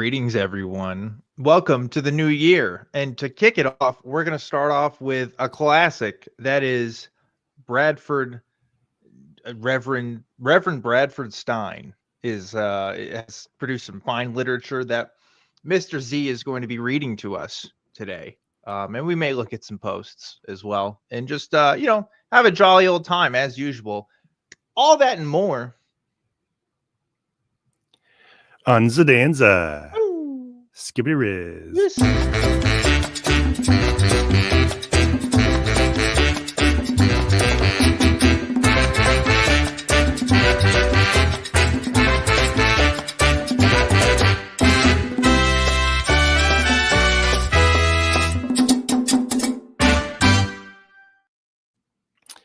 Greetings, everyone. Welcome to the new year. And to kick it off, we're going to start off with a classic that is Bradford, Reverend Bradford Stine has produced some fine literature that Mr. Z is going to be reading to us today. And we may look at some posts as well and just, have a jolly old time as usual. All that and more. Unzadanza. Skibbity Riz. Yes.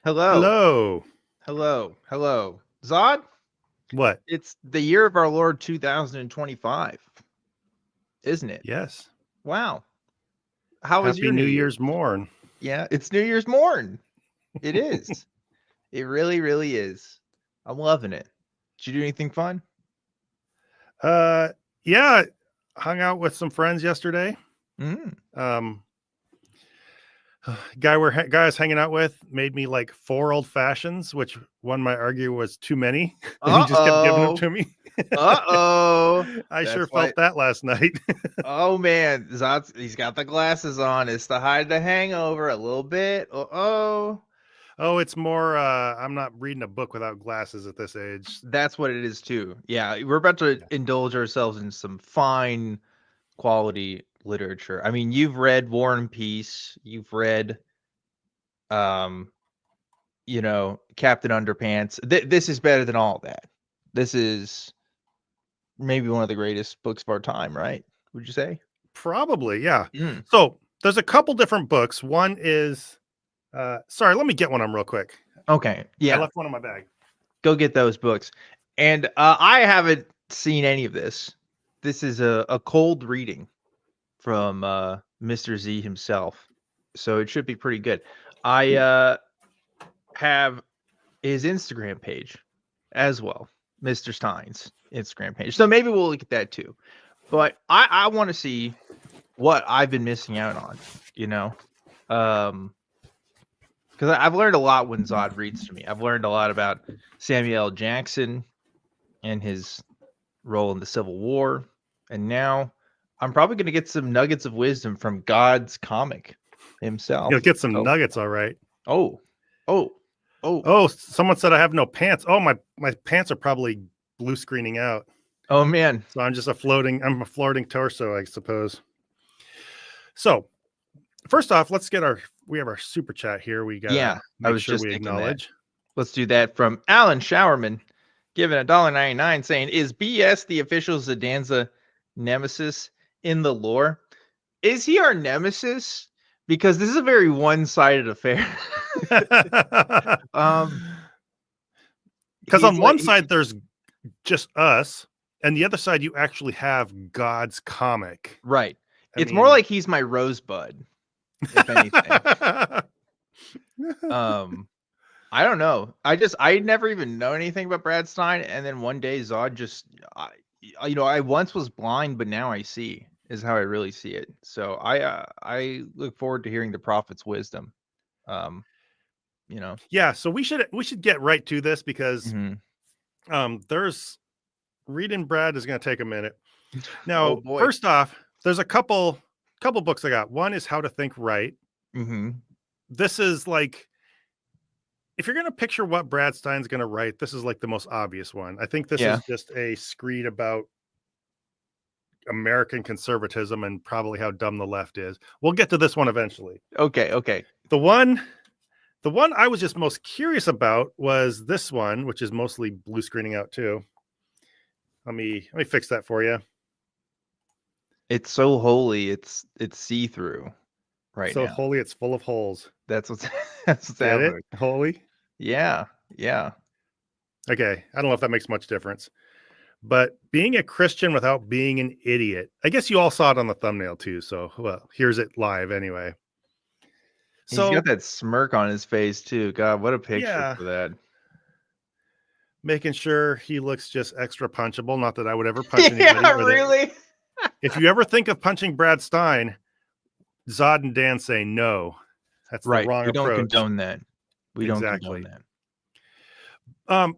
Hello. Zod? What? It's the year of our Lord 2025, isn't it? Yes. Wow. How was Happy your New New Year's morn. Yeah, it's New Year's morn. It is. It really, really is. I'm loving it. Did you do anything fun? Yeah. Hung out with some friends yesterday. Guy I was hanging out with made me like 4 old fashions, which one might argue was too many. And he just kept giving them to me. I sure felt that last night. Oh man, he's got the glasses on. It's to hide the hangover a little bit. Oh, it's more I'm not reading a book without glasses at this age. That's what it is too. Yeah, we're about to indulge ourselves in some fine quality literature. I mean, you've read War and Peace, you've read Captain Underpants. This is better than all that. This is maybe one of the greatest books of our time, right? Would you say? Probably, yeah. So there's a couple different books. One is sorry, let me get one of them real quick. Okay. Yeah. I left one in my bag. Go get those books. And I haven't seen any of this. This is a cold reading from Mr. Z himself. So it should be pretty good. I have his Instagram page as well, Mr. Stine's Instagram page. So maybe we'll look at that too. But I want to see what I've been missing out on, because I've learned a lot when Zod reads to me. I've learned a lot about Samuel L. Jackson and his role in the Civil War. And now I'm probably going to get some nuggets of wisdom from God's comic himself. You'll get some nuggets, all right. Oh, someone said I have no pants. Oh, my pants are probably blue screening out. Oh man. So I'm a floating torso, I suppose. So first off, we have our super chat here. We got make sure we acknowledge. Let's do that from Alan Showerman, giving $1.99, saying, "Is BS the official Zadanza nemesis in the lore? Is he our nemesis? Because this is a very one-sided affair." Because on one side there's just us, and the other side you actually have God's comic. Right. It's more like he's my rosebud, if anything. I don't know. I never even know anything about Brad Stine, and then one day Zod I once was blind, but now I see, is how I really see it. So I look forward to hearing the prophet's wisdom. Yeah, so we should get right to this because there's reading Brad is going to take a minute. Now, first off, there's a couple books I got. One is How to Think Right. This is like, if you're going to picture what Brad Stine's going to write, this is like the most obvious one. I think this is just a screed about American conservatism and probably how dumb the left is. We'll get to this one eventually. Okay. The one I was just most curious about was this one, which is mostly blue screening out too. Let me fix that for you. It's so holy, it's see-through right now. So holy, it's full of holes. That's what's happening. Holy? Yeah. Okay, I don't know if that makes much difference. But being a Christian without being an idiot. I guess you all saw it on the thumbnail too. So, well, here's it live anyway. He's got that smirk on his face too. God, what a picture for that. Making sure he looks just extra punchable. Not that I would ever punch anybody. Yeah, really? If you ever think of punching Brad Stine, Zod and Dan say no. That's the wrong We don't approach. condone that. We don't Exactly. condone that.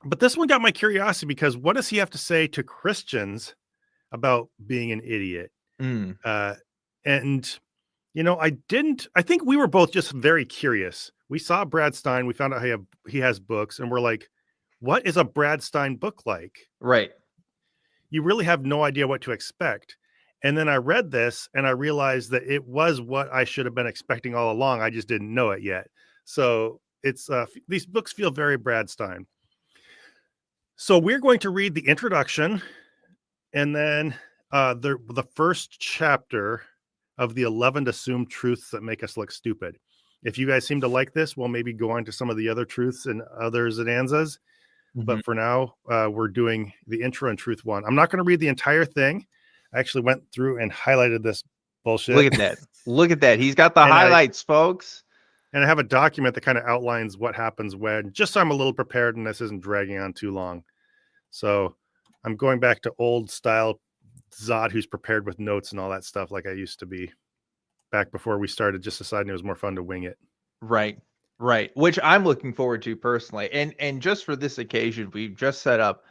But this one got my curiosity because what does he have to say to Christians about being an idiot? And I think we were both just very curious. We saw Brad Stine, we found out he has books, and we're like, what is a Brad Stine book like? Right. You really have no idea what to expect. And then I read this and I realized that it was what I should have been expecting all along. I just didn't know it yet. So it's these books feel very Brad Stine. So we're going to read the introduction and then the first chapter of the 11 assumed truths that make us look stupid. If you guys seem to like this, we'll maybe go on to some of the other truths and other zananzas. But for now, we're doing the intro and truth one. I'm not going to read the entire thing. I actually went through and highlighted this bullshit. Look at that. Look at that. He's got the highlights, folks. And I have a document that kind of outlines what happens when, just so I'm a little prepared and this isn't dragging on too long. So I'm going back to old style Zod, who's prepared with notes and all that stuff like I used to be back before we started, just deciding it was more fun to wing it. Right. Which I'm looking forward to personally. And just for this occasion, we've just set up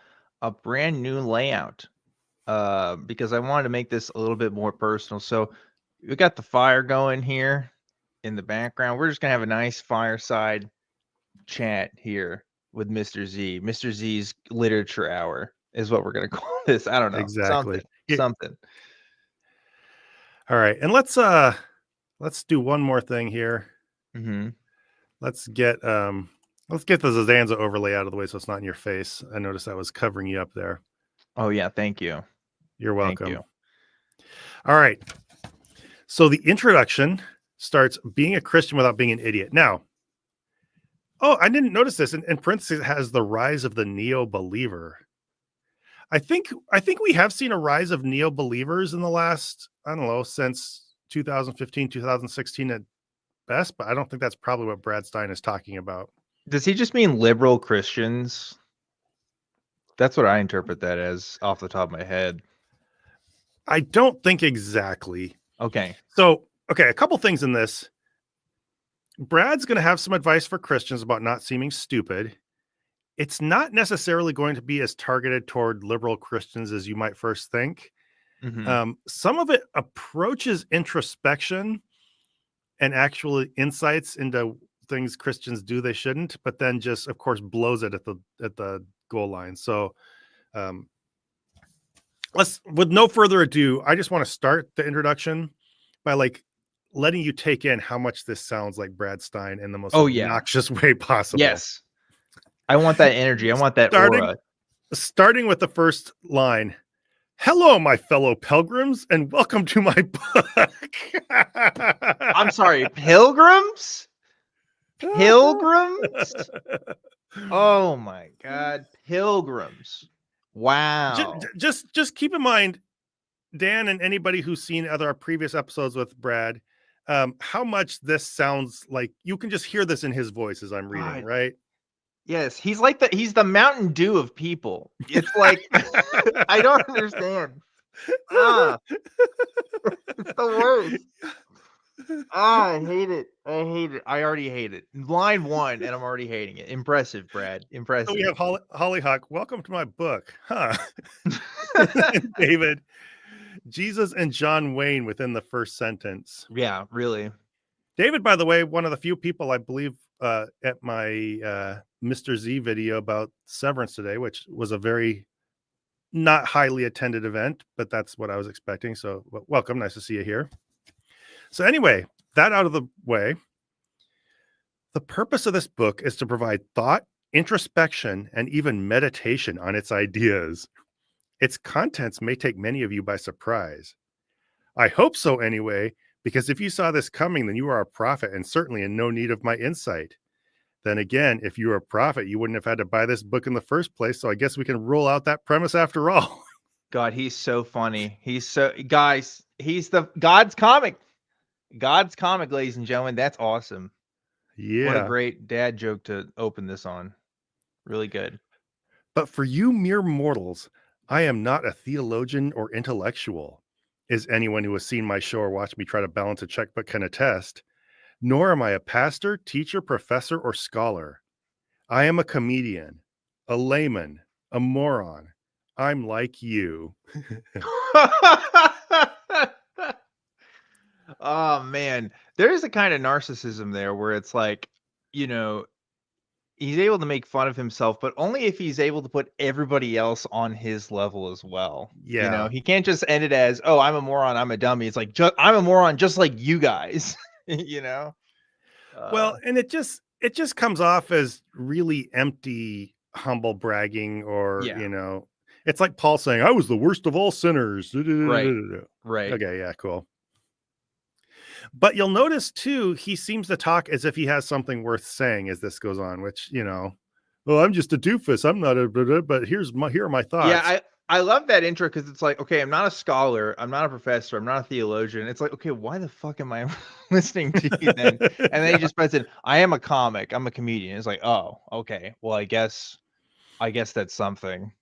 a brand new layout because I wanted to make this a little bit more personal. So we got the fire going here in the background. We're just going to have a nice fireside chat here with Mr. Z. Mr. Z's literature hour is what we're going to call this. I don't know. Exactly. Something. All right. And let's do one more thing here. Let's get the Zazanza overlay out of the way so it's not in your face. I noticed I was covering you up there. Oh yeah, thank you. You're welcome. Thank you. All right. So the introduction starts being a Christian without being an idiot. Now, I didn't notice this. In parentheses, it has the rise of the neo-believer. I think we have seen a rise of neo-believers in the last, I don't know, since 2015, 2016 at best, but I don't think that's probably what Brad Stine is talking about. Does he just mean liberal Christians? That's what I interpret that as off the top of my head. I don't think exactly. Okay. So, a couple things in this. Brad's going to have some advice for Christians about not seeming stupid. It's not necessarily going to be as targeted toward liberal Christians as you might first think. Some of it approaches introspection and actual insights into things Christians do they shouldn't, but then just, of course, blows it at the goal line. So with no further ado, I just want to start the introduction by letting you take in how much this sounds like Brad Stine in the most obnoxious way possible. Yes. I want that energy. I want that aura. Starting with the first line. Hello, my fellow pilgrims, and welcome to my book. I'm sorry, pilgrims? Pilgrims? Oh my God, pilgrims. Wow. Just keep in mind, Dan, and anybody who's seen other previous episodes with Brad, how much this sounds like. You can just hear this in his voice as I'm reading, right? Yes, he's the Mountain Dew of people. It's like I don't understand. It's the worst. I hate it. I already hate it. Line 1, and I'm already hating it. Impressive, Brad. Impressive. So we have Hollyhock. Welcome to my book, huh? David, Jesus and John Wayne within the first sentence. Yeah, really. David, by the way, one of the few people I believe at my Mr. Z video about Severance today, which was a very not highly attended event, but that's what I was expecting. So welcome. Nice to see you here. So anyway, that out of the way, the purpose of this book is to provide thought, introspection, and even meditation on its ideas. Its contents may take many of you by surprise. I hope so anyway, because if you saw this coming, then you are a prophet and certainly in no need of my insight. Then again, if you were a prophet, you wouldn't have had to buy this book in the first place. So I guess we can rule out that premise after all. God, he's so funny. He's the God's comic. God's comic, ladies and gentlemen. That's awesome. Yeah. What a great dad joke to open this on. Really good. But for you mere mortals, I am not a theologian or intellectual, as anyone who has seen my show or watched me try to balance a checkbook can attest. Nor am I a pastor, teacher, professor, or scholar. I am a comedian, a layman, a moron. I'm like you. Oh man, there is a kind of narcissism there where it's like, you know, he's able to make fun of himself, but only if he's able to put everybody else on his level as well. You know, Yeah. he can't just end it as, "Oh, I'm a moron, I'm a dummy." It's like, "I'm a moron just like you guys." You know? Well, Uh, and it just comes off as really empty, humble bragging, or yeah. it's like Paul saying, "I was the worst of all sinners." Right. Right. Okay, yeah, cool. But you'll notice too, he seems to talk as if he has something worth saying as this goes on, which, well, I'm just a doofus. I'm not a, but here are my Yeah, thoughts. I love that intro because it's like, okay, I'm not a scholar, I'm not a professor, I'm not a theologian. It's like, okay, why the fuck am I listening to you then? And then he Yeah. just puts in, I am a comic, I'm a comedian. It's like, oh, okay. Well, I guess that's something,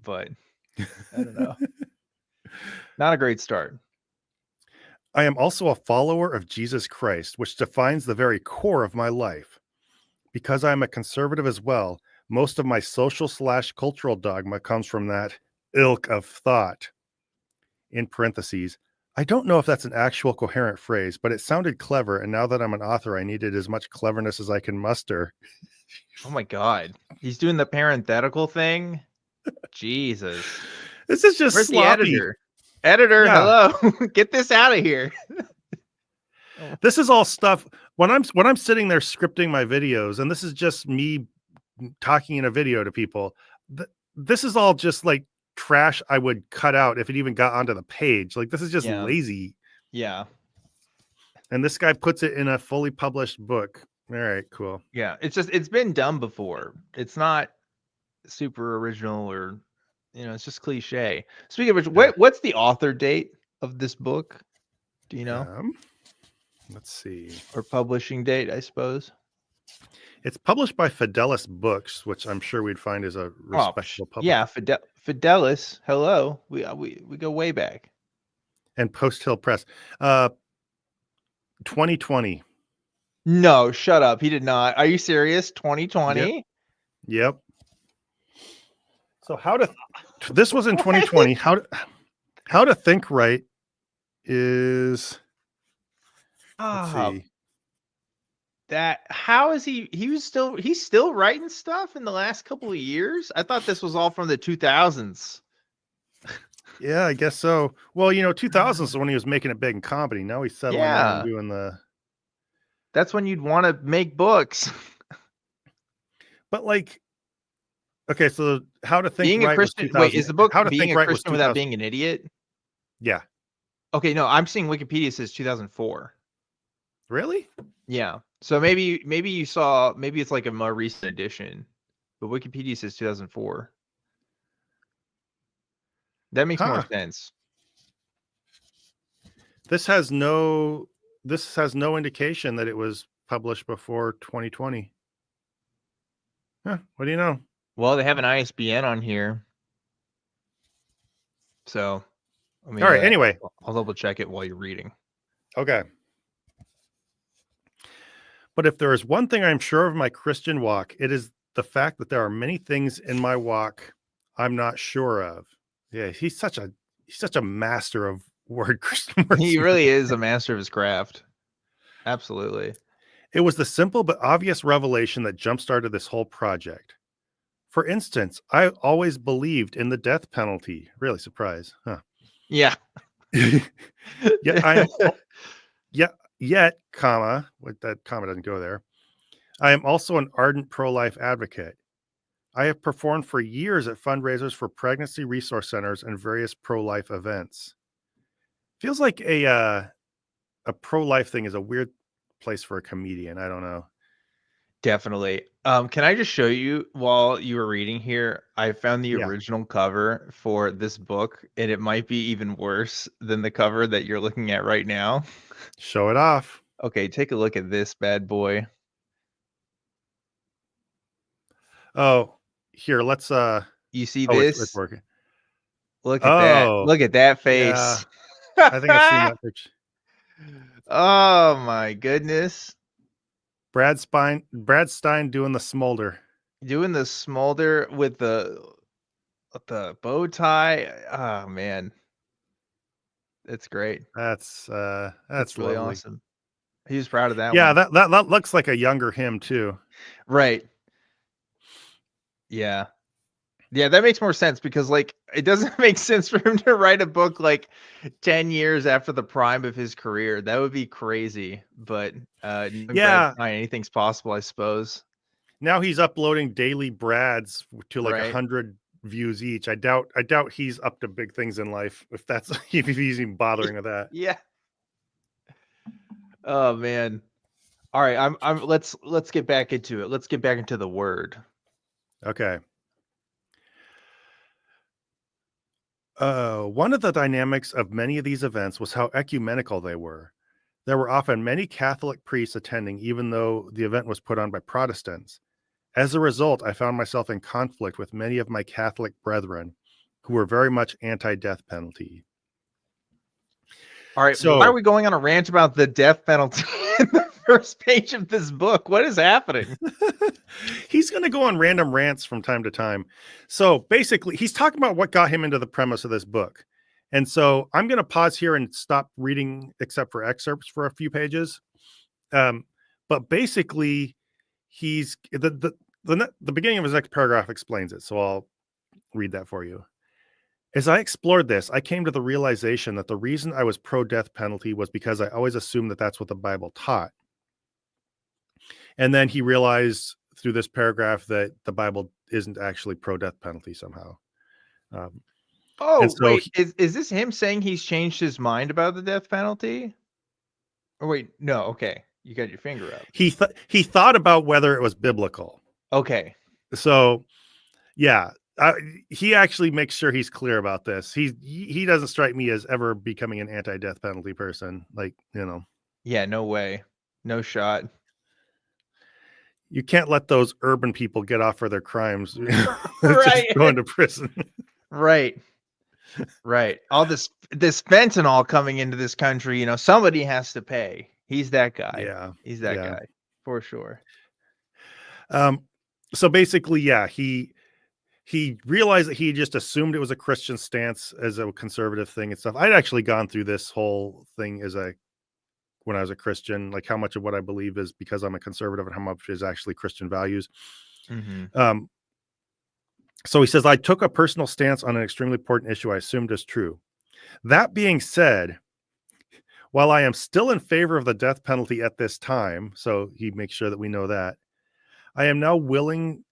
but I don't know. Not a great start. I am also a follower of Jesus Christ, which defines the very core of my life. Because I am a conservative as well, most of my social/cultural dogma comes from that ilk of thought. In parentheses, I don't know if that's an actual coherent phrase, but it sounded clever, and now that I'm an author, I needed as much cleverness as I can muster. Oh my god. He's doing the parenthetical thing. Jesus. This is just Where's the sloppy. editor? Editor, Yeah, hello. Get this out of here. Oh, this is all stuff when I'm sitting there scripting my videos, and this is just me talking in a video to people. This is all just like trash I would cut out if it even got onto the page. Like, this is just yeah. lazy. Yeah. And this guy puts it in a fully published book. All right, cool. Yeah. It's been done before. It's not super original or it's just cliche. Speaking of which, Yeah. what's the author date of this book? Do you know? Um, let's see. Or publishing date, I suppose. It's published by Fidelis Books, which I'm sure we'd find is a Oh, respectable publisher, yeah, Fidelis. Hello. We go way back. and Post Hill Press. 2020. No, shut up. He did not. Are you serious? Yep. 2020? Yep. So this was in 2020. How to think right is, let's Ah, see. how is he's still writing stuff in the last couple of years? I thought this was all from the 2000s. Yeah, I guess so. Well, 2000s is when he was making it big in comedy. Now he's settling in and Yeah. doing the. That's when you'd want to make books. But like, okay, so How to Think Being a Right was Christian, wait, 2000. is the book How to Being Think a Right was Christian Without 2000. Being an Idiot? Yeah. Okay, no, I'm seeing Wikipedia says 2004. Really? Yeah. So maybe maybe it's like a more recent edition, but Wikipedia says 2004. That makes more Huh. sense. This has no indication that it was published before 2020. Huh, what do you know? Well, they have an ISBN on here. So, I mean, All right, anyway. I'll double check it while you're reading. Okay. But if there is one thing I'm sure of my Christian walk, it is the fact that there are many things in my walk I'm not sure of. Yeah, he's such a master of word Christian words. He really is a master of his craft. Absolutely. It was the simple but obvious revelation that jump-started this whole project. For instance, I always believed in the death penalty. Really surprised, huh? Yeah. Yet, comma, what that comma doesn't go there. I am also an ardent pro-life advocate. I have performed for years at fundraisers for pregnancy resource centers and various pro-life events. Feels like a pro-life thing is a weird place for a comedian. I don't know. Definitely. Can I just show you while you were reading here? I found the Yeah. original cover for this book, and it might be even worse than the cover that you're looking at right now. Show it off. Okay, take a look at this bad boy. Oh, here, let's You see oh, it's this? working. Look at that. Oh, Look at that yeah. face. I think I've seen that picture. Oh my goodness. Brad Stine doing the smolder. Doing the smolder with the bow tie. Oh man. It's great. That's That's really lovely. awesome. He was proud of that Yeah, one. that looks like a younger him too. Right. Yeah. Yeah, that makes more sense because like it doesn't make sense for him to write a book like 10 years after the prime of his career. That would be crazy. But knowing Brad Yeah. Stine, anything's possible, I suppose. Now he's uploading daily Brads to like Right. 100 views each. I doubt he's up to big things in life if that's if he's even bothering with that. Yeah. Oh man. All right, I'm let's get back into it. Let's get back into the word. Okay. One of the dynamics of many of these events was how ecumenical they were. There were often many Catholic priests attending, even though the event was put on by Protestants. As a result, I found myself in conflict with many of my Catholic brethren who were very much anti-death penalty. All right, why are So we going on a rant about the death penalty in the first page of this book? What is happening? he's going to go on random rants from time to time. So basically, he's talking about what got him into the premise of this book. And so I'm going to pause here and stop reading except for excerpts for a few pages. But basically, he's the beginning of his next paragraph explains it. So I'll read that for you. As I explored this, I came to the realization that the reason I was pro-death penalty was because I always assumed that that's what the Bible taught. And then he realized through this paragraph that the Bible isn't actually pro-death penalty somehow. And Oh, so wait, is this him saying he's changed his mind about the death penalty? Oh, wait, no, okay. You got your finger up. he thought about whether it was biblical. Okay. So, yeah, he actually makes sure he's clear about this. He doesn't strike me as ever becoming an anti-death penalty person. Like, you know. Yeah, no way. No shot. You can't let those urban people get off for their crimes. Just Right. going to prison. Right. Right. All this fentanyl coming into this country, you know, somebody has to pay. He's that guy. Yeah. He's that Yeah. guy for sure. So basically, yeah, he realized that he just assumed it was a Christian stance as a conservative thing and stuff. I'd actually gone through this whole thing when I was a Christian, like how much of what I believe is because I'm a conservative and how much is actually Christian values. Mm-hmm. So he says, I took a personal stance on an extremely important issue I assumed is true. That being said, while I am still in favor of the death penalty at this time, so he makes sure that we know that, I am now willing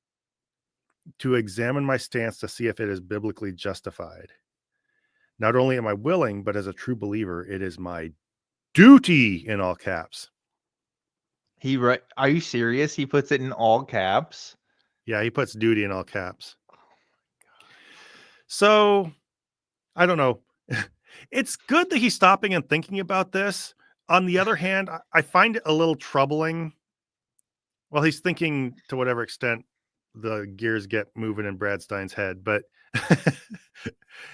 to examine my stance to see if it is biblically justified. Not only am I willing, but as a true believer, it is my duty, in all caps. Are you serious? He puts it in all caps. Yeah, he puts duty in all caps. So, I don't know. It's good that he's stopping and thinking about this. On the other hand, I find it a little troubling. Well, he's thinking to whatever extent the gears get moving in Brad Stine's head, but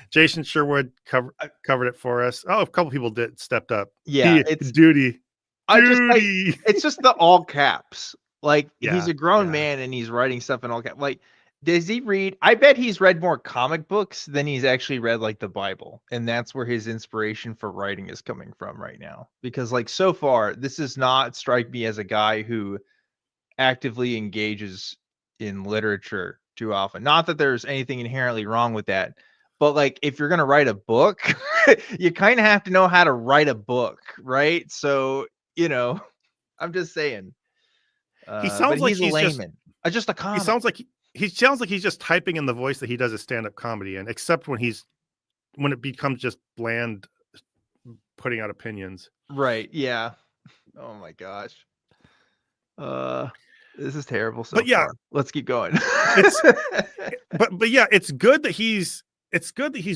Jason Sherwood covered it for us. Oh, a couple people stepped up. Yeah, it's duty. It's just the all caps. Like he's Yeah, a grown yeah. man and he's writing stuff in all caps. Like, does he read? I bet he's read more comic books than he's actually read like the Bible, and that's where his inspiration for writing is coming from right now. Because like so far, this does not strike me as a guy who actively engages in literature too often. Not that there's anything inherently wrong with that, but like if you're gonna write a book, you kind of have to know how to write a book, right? So you know, I'm just saying. He But sounds like he's a he's just layman. Just a he comic. sounds like he's just typing in the voice that he does his stand-up comedy in, except when it becomes just bland putting out opinions. Right. Yeah. Oh my gosh. This is terrible so But yeah, far. Let's keep going. but yeah, it's good that he's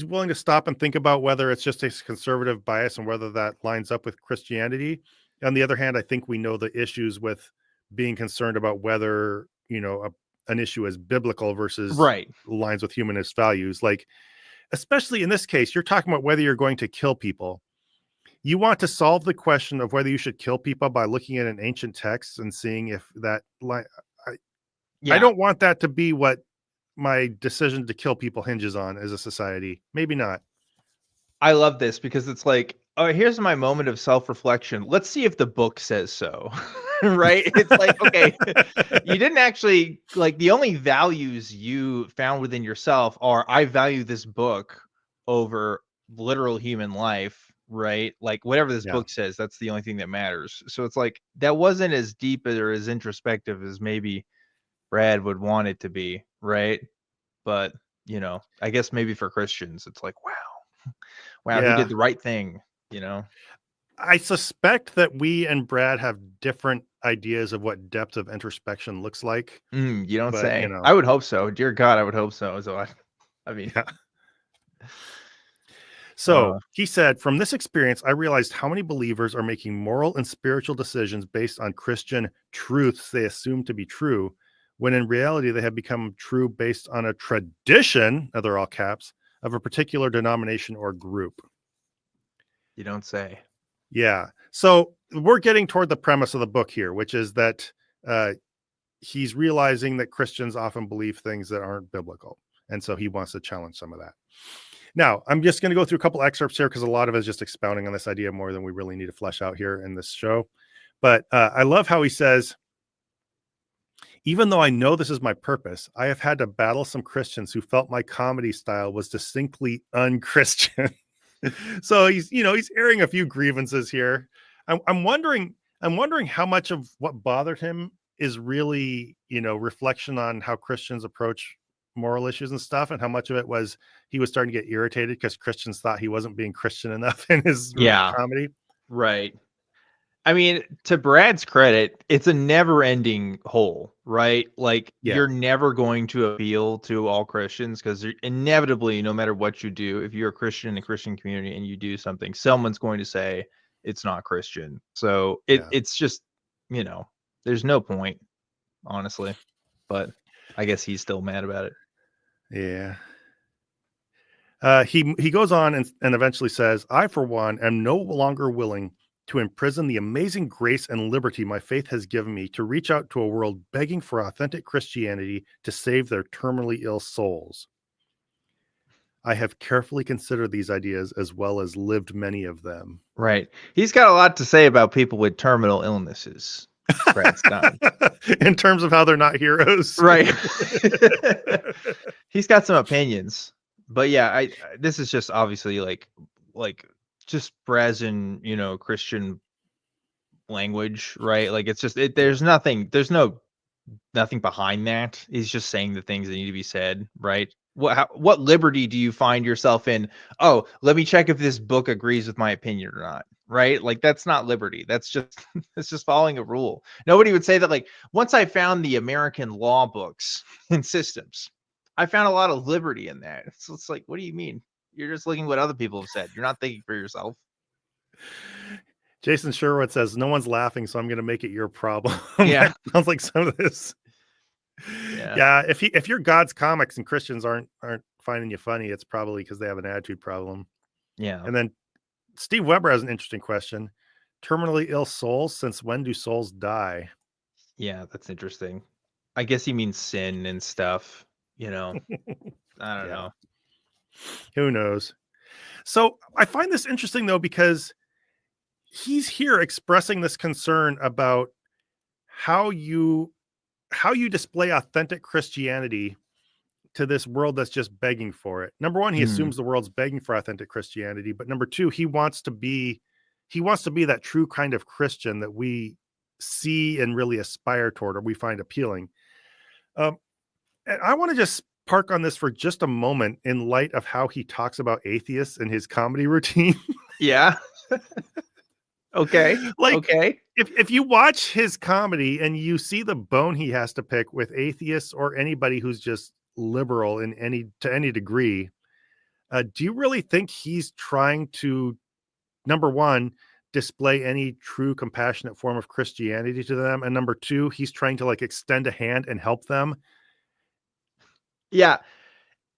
willing to stop and think about whether it's just a conservative bias and whether that lines up with Christianity. On the other hand, I think we know the issues with being concerned about whether, you know, an issue is biblical versus right. lines with humanist values. Like especially in this case, you're talking about whether you're going to kill people. You want to solve the question of whether you should kill people by looking at an ancient text and seeing if that I don't want that to be what my decision to kill people hinges on as a society. Maybe not. I love this because it's like, oh, here's my moment of self-reflection. Let's see if the book says so. Right? It's like, okay, you didn't actually like the only values you found within yourself are I value this book over literal human life, right? Like whatever this Yeah. book says, that's the only thing that matters. So it's like that wasn't as deep or as introspective as maybe Brad would want it to be, right? But, I guess maybe for Christians, it's like, wow, he did Yeah. the right thing, you know? I suspect that we and Brad have different ideas of what depth of introspection looks like. You don't But, say. I would hope so. Dear God, I would hope so. So I mean, yeah. So he said, from this experience, I realized how many believers are making moral and spiritual decisions based on Christian truths they assume to be true, when in reality they have become true based on a tradition, they're all caps, of a particular denomination or group. you don't say. Yeah. So we're getting toward the premise of the book here, which is that he's realizing that Christians often believe things that aren't biblical. And so he wants to challenge some of that. Now, I'm just going to go through a couple excerpts here because a lot of it is just expounding on this idea more than we really need to flesh out here in this show. But I love how he says, even though I know this is my purpose, I have had to battle some Christians who felt my comedy style was distinctly unchristian. So he's airing a few grievances here. I'm wondering how much of what bothered him is really, reflection on how Christians approach moral issues and stuff, and how much of it was he was starting to get irritated because Christians thought he wasn't being Christian enough in his comedy. Right. I mean, to Brad's credit, it's a never-ending hole, right? Like you're never going to appeal to all Christians because inevitably, no matter what you do, if you're a Christian in a Christian community and you do something, someone's going to say it's not Christian. So it's just, there's no point, honestly. But I guess he's still mad about it. Yeah. He goes on and eventually says, I, for one, am no longer willing to imprison the amazing grace and liberty my faith has given me to reach out to a world begging for authentic Christianity to save their terminally ill souls. I have carefully considered these ideas as well as lived many of them. Right. He's got a lot to say about people with terminal illnesses. Brad Stine. In terms of how they're not heroes. Right. He's got some opinions. But yeah, this is just obviously like just brazen, Christian language, right? Like it's just there's nothing behind that. He's just saying the things that need to be said, right? What liberty do you find yourself in? Oh, let me check if this book agrees with my opinion or not, right? Like that's not liberty. That's just it's just following a rule. Nobody would say that. Like once I found the American law books and systems, I found a lot of liberty in that. So it's like, what do you mean? You're just looking at what other people have said. You're not thinking for yourself. Jason Sherwood says, no one's laughing, so I'm going to make it your problem. Yeah. Sounds like some of this. Yeah. If your God's comics and Christians aren't finding you funny, it's probably because they have an attitude problem. Yeah. And then Steve Weber has an interesting question. Terminally ill souls, since when do souls die? Yeah, that's interesting. I guess he means sin and stuff, I don't know. Who knows? So I find this interesting though, because he's here expressing this concern about how you display authentic Christianity to this world that's just begging for it. Number one, he assumes the world's begging for authentic Christianity, but number two, he wants to be that true kind of Christian that we see and really aspire toward, or we find appealing. And I want to just park on this for just a moment in light of how he talks about atheists in his comedy routine. Yeah. Okay. Like, okay. If you watch his comedy and you see the bone he has to pick with atheists or anybody who's just liberal to any degree, do you really think he's trying to, number one, display any true compassionate form of Christianity to them, and number two, he's trying to like extend a hand and help them? Yeah.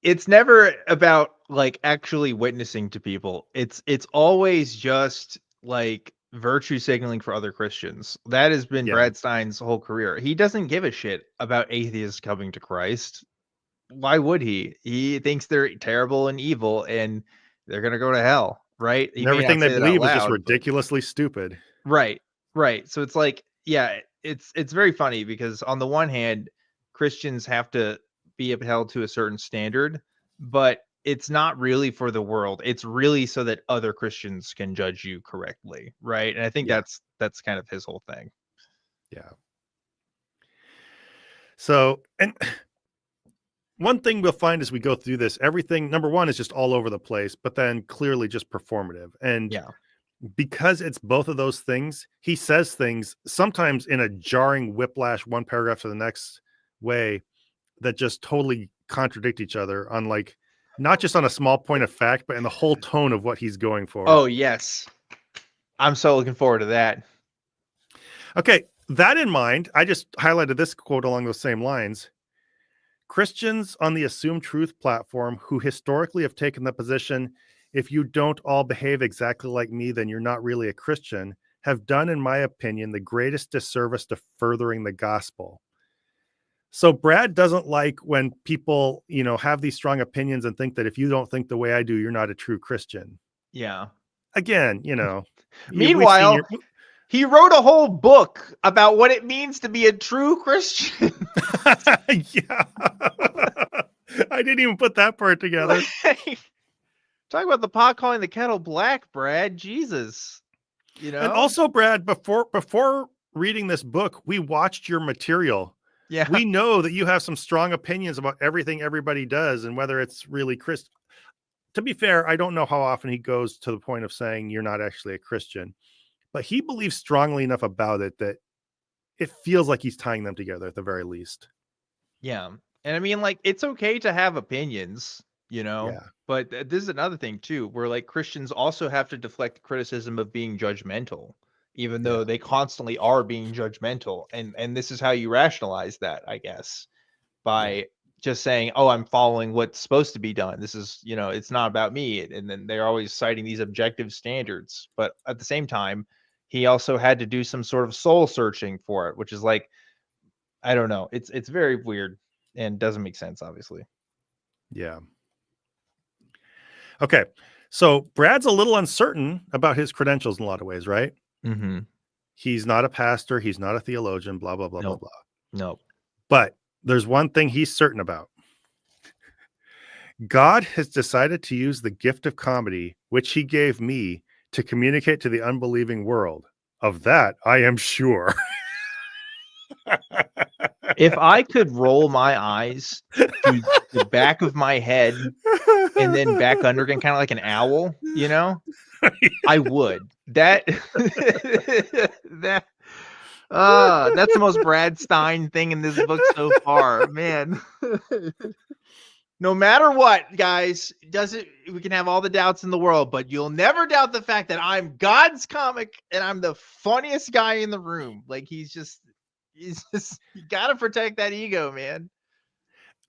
it's never about like actually witnessing to people. It's always just like virtue signaling for other Christians. That has been Brad Stine's whole career. He doesn't give a shit about atheists coming to Christ. Why would he? He thinks they're terrible and evil and they're going to go to hell, right? He And may everything not they say that out believe is just loud, ridiculously stupid. right. Right. So it's like, yeah, it's very funny because on the one hand, Christians have to be upheld to a certain standard, but it's not really for the world. It's really so that other Christians can judge you correctly, right? And I think that's kind of his whole thing. Yeah. So, and one thing we'll find as we go through this, everything, number one, is just all over the place, but then clearly just performative. And because it's both of those things, he says things sometimes in a jarring whiplash, one paragraph to the next way that just totally contradict each other on like, not just on a small point of fact, but in the whole tone of what he's going for. Oh, yes. I'm so looking forward to that. Okay. That in mind, I just highlighted this quote along those same lines. Christians on the Assumed Truth platform who historically have taken the position, if you don't all behave exactly like me, then you're not really a Christian, have done, in my opinion, the greatest disservice to furthering the gospel. So Brad doesn't like when people, have these strong opinions and think that if you don't think the way I do, you're not a true Christian. Yeah. Again, Meanwhile, he wrote a whole book about what it means to be a true Christian. Yeah. I didn't even put that part together. Talk about the pot calling the kettle black, Brad. Jesus. And also, Brad, before reading this book, we watched your material. Yeah. We know that you have some strong opinions about everything everybody does and whether it's really Christian. To be fair, I don't know how often he goes to the point of saying you're not actually a Christian, but he believes strongly enough about it that it feels like he's tying them together at the very least. Yeah. And I mean, like, it's okay to have opinions, but this is another thing too, where like Christians also have to deflect criticism of being judgmental, even though they constantly are being judgmental. And this is how you rationalize that, I guess, by just saying, oh, I'm following what's supposed to be done. This is, it's not about me. And then they're always citing these objective standards. But at the same time, he also had to do some sort of soul searching for it, which is like, I don't know. It's very weird and doesn't make sense, obviously. Yeah. Okay. So Brad's a little uncertain about his credentials in a lot of ways, right? Mm-hmm. He's not a pastor. He's not a theologian, blah, blah, blah, blah, blah. No. But there's one thing he's certain about. God has decided to use the gift of comedy, which he gave me, to communicate to the unbelieving world. Of that, I am sure. If I could roll my eyes to the back of my head and then back under again, kind of like an owl, I would. That's the most Brad Stine thing in this book so far, man. No matter what, guys, we can have all the doubts in the world, but you'll never doubt the fact that I'm God's comic and I'm the funniest guy in the room. Like he's just you gotta protect that ego, man.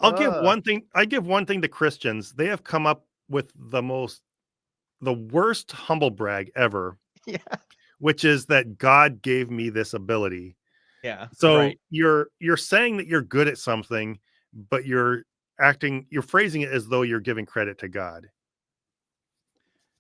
I give one thing to Christians. They have come up with the worst humble brag ever. Yeah. Which is that God gave me this ability. Yeah. So you're saying that you're good at something, but you're phrasing it as though you're giving credit to God.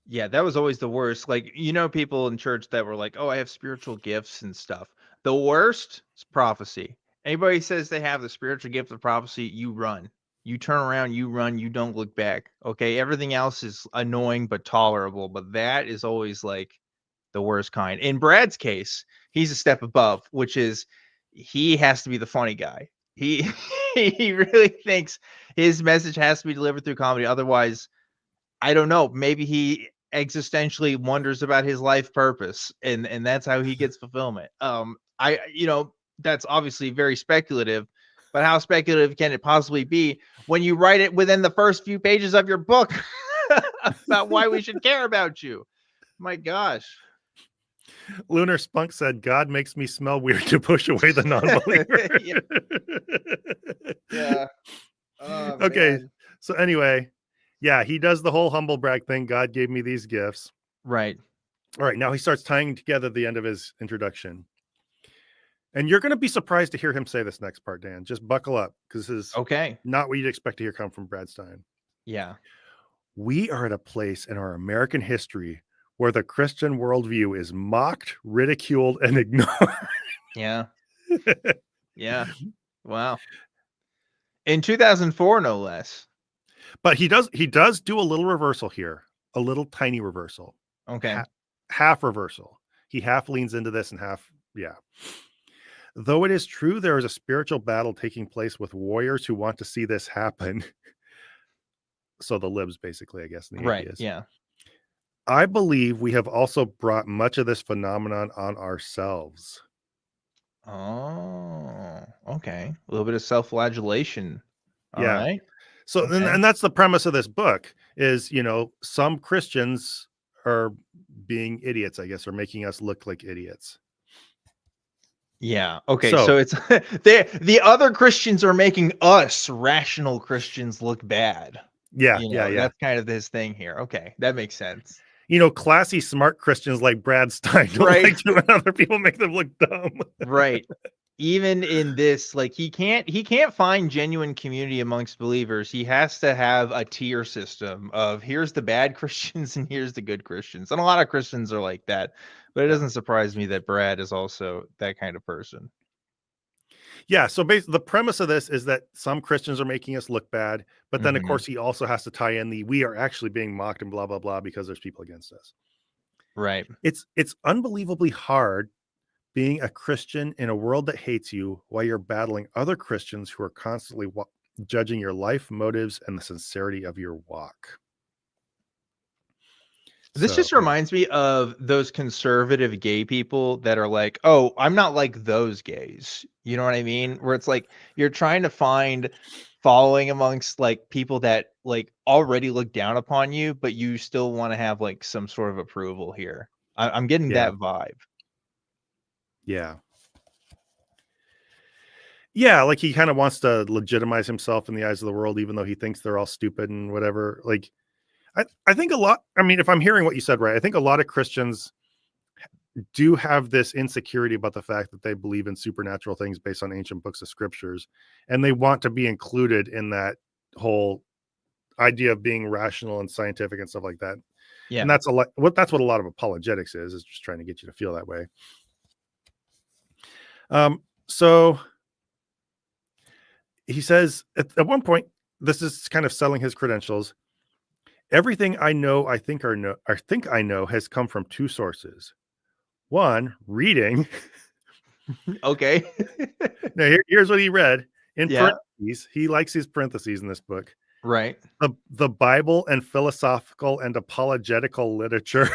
Yeah, that was always the worst. Like, people in church that were like, oh, I have spiritual gifts and stuff. The worst is prophecy. Anybody says they have the spiritual gift of prophecy, you run. You turn around, you run, you don't look back. Okay, everything else is annoying but tolerable, but that is always like the worst kind. In Brad's case, he's a step above, which is he has to be the funny guy. He really thinks his message has to be delivered through comedy. Otherwise, I don't know, maybe he existentially wonders about his life purpose and that's how he gets fulfillment. That's obviously very speculative, but how speculative can it possibly be when you write it within the first few pages of your book about why we should care about you? My gosh. Lunar Spunk said, God makes me smell weird to push away the non-believer. Yeah. Oh, okay. man. So anyway, yeah, he does the whole humble brag thing. God gave me these gifts. Right. All right, now he starts tying together the end of his introduction. And you're going to be surprised to hear him say this next part, Dan. Just buckle up, because this is Okay. not what you'd expect to hear come from Brad Stine. Yeah. We are at a place in our American history where the Christian worldview is mocked, ridiculed, and ignored. Yeah. Yeah. Wow. In 2004, no less. But he does do a little reversal here, a little tiny reversal. Okay. Half reversal. He half leans into this and half, yeah. Though it is true there is a spiritual battle taking place with warriors who want to see this happen. So the libs, basically, I guess, in the Right. atheists. Yeah. I believe we have also brought much of this phenomenon on ourselves. Oh, okay. A little bit of self-flagellation. All Yeah. right. So, Okay. and that's the premise of this book is, some Christians are being idiots, I guess, or making us look like idiots. Yeah. Okay. So it's the other Christians are making us rational Christians look bad. Yeah. That's kind of his thing here. Okay. That makes sense. Classy, smart Christians like Brad Stine don't like to when other people make them look dumb. Right. Even in this, like he can't find genuine community amongst believers. He has to have a tier system of here's the bad Christians and here's the good Christians. And a lot of Christians are like that, but it doesn't surprise me that Brad is also that kind of person. Yeah. So basically the premise of this is that some Christians are making us look bad, but then of course he also has to tie in we are actually being mocked and blah, blah, blah, because there's people against us. Right. It's unbelievably hard being a Christian in a world that hates you while you're battling other Christians who are constantly judging your life, motives, and the sincerity of your walk. This just reminds me of those conservative gay people that are like, oh, I'm not like those gays. You know what I mean? Where it's like you're trying to find following amongst like people that like already look down upon you, but you still want to have like some sort of approval here. I'm getting that vibe. Yeah. Yeah, like he kind of wants to legitimize himself in the eyes of the world, even though he thinks they're all stupid and whatever. Like, I think if I'm hearing what you said right, I think a lot of Christians do have this insecurity about the fact that they believe in supernatural things based on ancient books of scriptures, and they want to be included in that whole idea of being rational and scientific and stuff like that. Yeah. And that's that's what a lot of apologetics is just trying to get you to feel that way. So he says at one point, this is kind of selling his credentials. Everything I know, I think I know has come from two sources. One, reading. Okay. Now here's what he read in parentheses. He likes his parentheses in this book. Right. The Bible and philosophical and apologetical literature.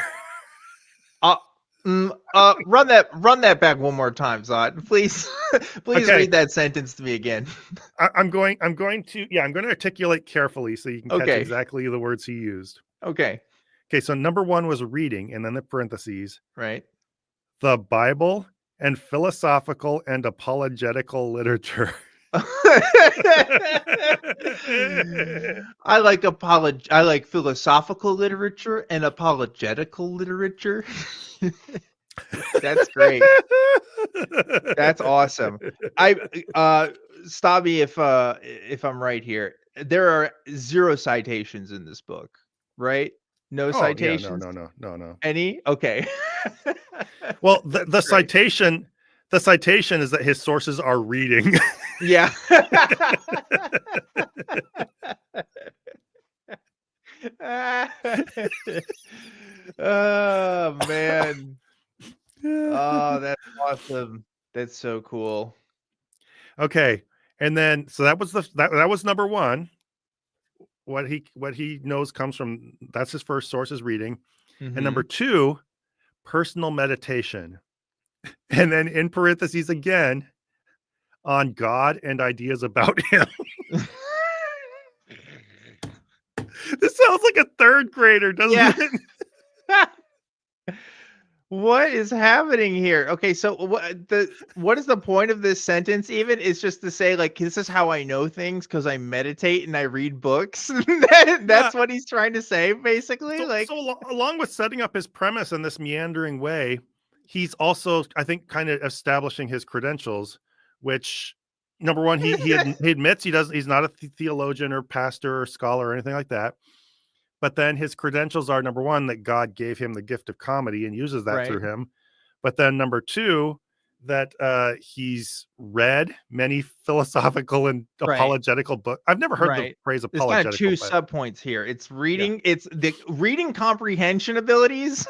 Run that back one more time, Zod. Please read that sentence to me again. I'm going to articulate carefully so you can catch exactly the words he used. Okay. So number one was reading, and then the parentheses. Right. The Bible and philosophical and apologetical literature. I like philosophical literature and apologetical literature. That's great. That's awesome. Stop me if I'm right here. There are 0 citations in this book, right? No citations. Yeah, no. Any? Okay. Well, the citation is that his sources are reading. Yeah. Oh man. Oh, that's awesome. That's so cool. Okay. And then so that was number one. What he knows comes from, that's his first source is reading. And number two, personal meditation. And then in parentheses again, on God and ideas about him. This sounds like a third grader, doesn't it? What is happening here? Okay, so what is the point of this sentence even? It's just to say, like, this is how I know things because I meditate and I read books. Yeah. That's what he's trying to say, basically. Like, Along with setting up his premise in this meandering way, he's also, I think, kind of establishing his credentials, which number one, he admits he's not a theologian or pastor or scholar or anything like that. But then his credentials are number one, that God gave him the gift of comedy and uses that right, through him. But then number two, that he's read many philosophical and right. apologetical books. I've never heard the Right. phrase There's kind of apologetical, 2 but subpoints here. It's yeah, it's the reading comprehension abilities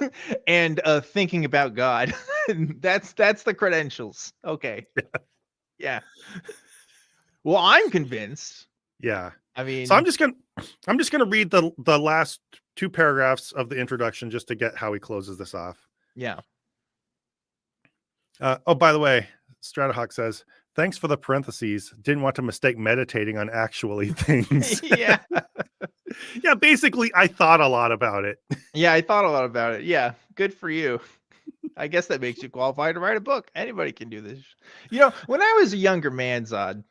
and, thinking about God. That's the credentials. Okay. Yeah. Well, I'm convinced. yeah. I So mean, I'm just gonna read the last two paragraphs of the introduction just to get how he closes this off. yeah. Oh, by the way, Stratahawk says, "Thanks for the parentheses. Didn't want to mistake meditating on actually things." Yeah. Yeah, basically, I thought a lot about it. Yeah, I thought a lot about it. Yeah, good for you. I guess that makes you qualified to write a book. Anybody can do this. When I was a younger man, Zod,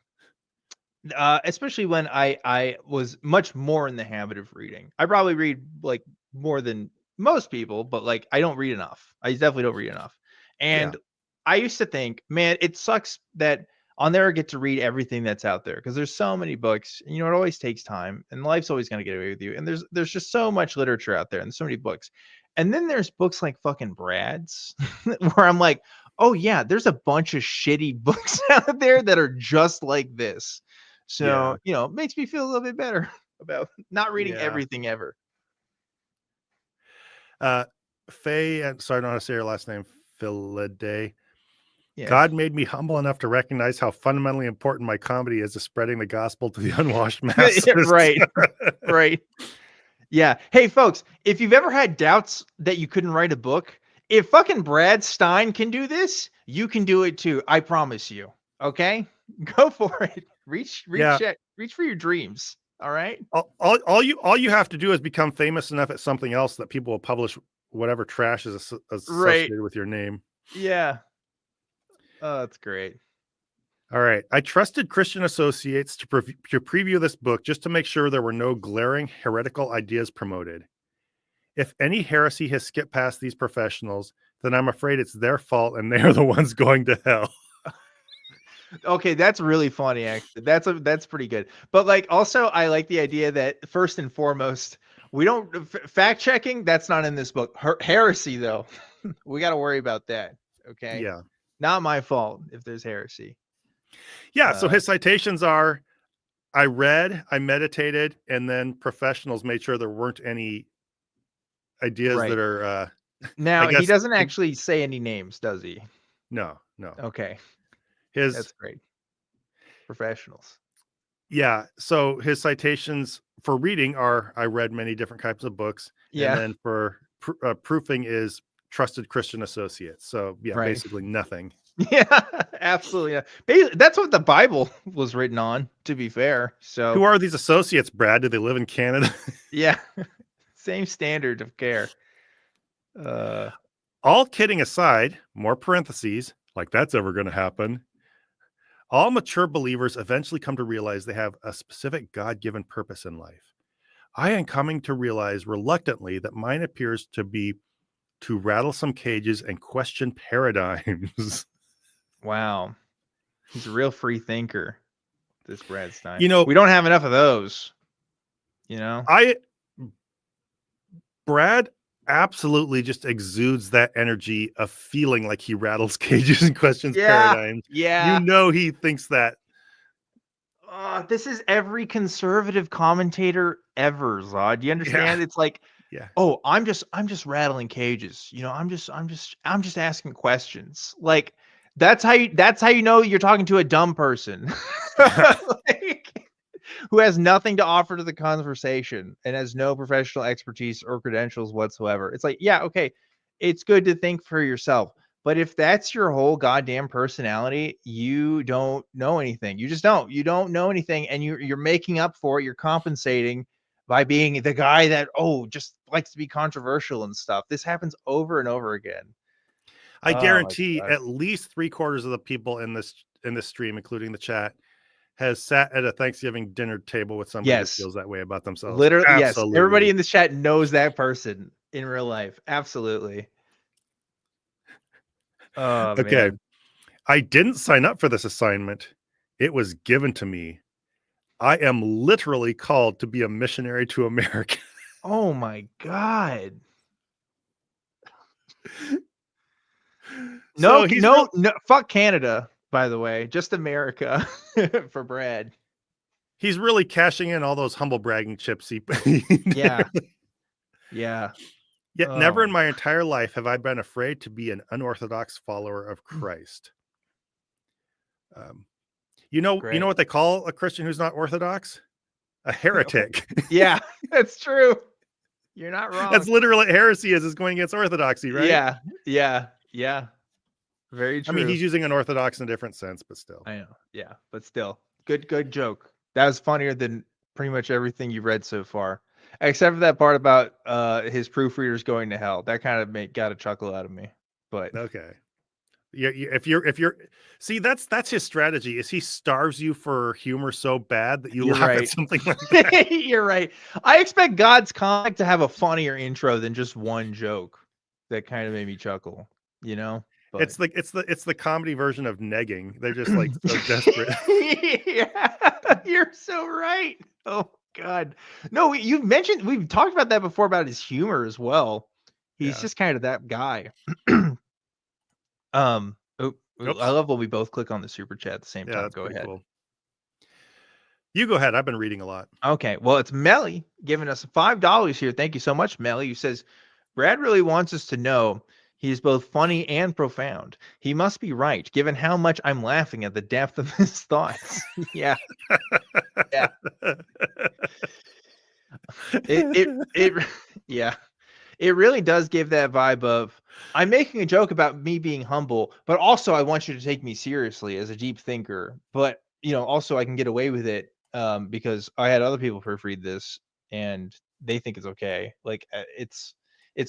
especially when I was much more in the habit of reading. I probably read like more than most people, but like I don't read enough. I definitely don't read enough. Yeah, And I used to think, man, it sucks that I'll never get to read everything that's out there because there's so many books. It always takes time, and life's always going to get away with you. And there's just so much literature out there, and so many books. And then there's books like fucking Brad's, where I'm like, oh yeah, there's a bunch of shitty books out there that are just like this. yeah, So, it makes me feel a little bit better about not reading yeah. everything ever. Uh, Faye, sorry, I don't know how to say your last name, Philaday. Yeah. God made me humble enough to recognize how fundamentally important my comedy is to spreading the gospel to the unwashed masses. Right. Right. Yeah. Hey, folks, if you've ever had doubts that you couldn't write a book, if fucking Brad Stine can do this, you can do it too. I promise you. Okay? Go for it. Yeah, Reach for your dreams. All right? all you have to do is become famous enough at something else that people will publish whatever trash is Right. associated with your name. Yeah. Oh, that's great. All right. I trusted Christian associates to preview this book just to make sure there were no glaring heretical ideas promoted. If any heresy has skipped past these professionals, then I'm afraid it's their fault and they're the ones going to hell. Okay, that's really funny actually. That's pretty good. But like also I like the idea that first and foremost, we don't fact checking, that's not in this book. Heresy though. We got to worry about that, okay? Yeah. Not my fault if there's heresy. Yeah. So his citations are I read, I meditated, and then professionals made sure there weren't any ideas Right. that are, I Now, he guess, doesn't actually say any names, does he? no, no. Okay. His That's great. Professionals. Yeah, so his citations for reading are I read many different types of books, and Yeah. then for proofing is trusted Christian associates. So yeah, Right. basically nothing. Yeah, absolutely. Yeah. That's what the Bible was written on, to be fair. Who So, are these associates, Brad? Do they live in Canada? yeah. Same standard of care. Uh, All kidding aside, more parentheses, like that's ever going to happen. All mature believers eventually come to realize they have a specific God-given purpose in life. I am coming to realize reluctantly that mine appears to be to rattle some cages and question paradigms. wow. He's a real free thinker, this Brad Stein. You know, We don't have enough of those, you know? I Brad absolutely just exudes that energy of feeling like he rattles cages and questions Yeah. paradigms. You Yeah. know he thinks that. This is every conservative commentator ever, Zod. Do you Yeah. understand? It's like, Yeah. oh, I'm just rattling cages. I'm just asking questions. Like that's how you know you're talking to a dumb person. Like, who has nothing to offer to the conversation and has no professional expertise or credentials whatsoever. It's like, yeah, okay, it's good to think for yourself. But if that's your whole goddamn personality, you don't know anything. You just don't. You don't know anything, and you're making up for it. You're compensating by being the guy that just likes to be controversial and stuff. This happens over and over again. I guarantee at least 3/4 of the people in this stream, including the chat, has sat at a Thanksgiving dinner table with somebody who feels that way about themselves. Literally, Absolutely. yes. Everybody in the chat knows that person in real life. Absolutely. Oh, okay. Man. I didn't sign up for this assignment. It was given to me. I am literally called to be a missionary to America. Oh my God. No, fuck Canada, by the way. Just America for Brad. He's really cashing in all those humble bragging chips. Yeah. Yeah. Yet never in my entire life have I been afraid to be an unorthodox follower of Christ. You know what they call a Christian who's not orthodox? A heretic. Yeah, that's true. You're not wrong. That's literally what heresy is going against orthodoxy, right? Yeah. Very true. I mean, he's using unorthodox in a different sense, but still. I know. Yeah, but still. Good joke. That was funnier than pretty much everything you've read so far. Except for that part about his proofreaders going to hell. That kind of got a chuckle out of me. But okay. Yeah, if you're see, that's his strategy, is he starves you for humor so bad that you laugh at something like that. You're right. I expect God's comic to have a funnier intro than just one joke that kind of made me chuckle, you know? But it's the comedy version of negging. They're just like so desperate. Yeah, you're so right. Oh God. No, we've talked about that before about his humor as well. He's just kind of that guy. I love when we both click on the super chat at the same time. Go ahead. Cool. You go ahead. I've been reading a lot. Okay. Well, it's Melly giving us $5 here. Thank you so much, Melly. Who says, Brad really wants us to know he is both funny and profound. He must be right, given how much I'm laughing at the depth of his thoughts. Yeah. Yeah. Yeah. It really does give that vibe of, I'm making a joke about me being humble, but also I want you to take me seriously as a deep thinker. But, also I can get away with it because I had other people proofread this and they think it's okay. Like it's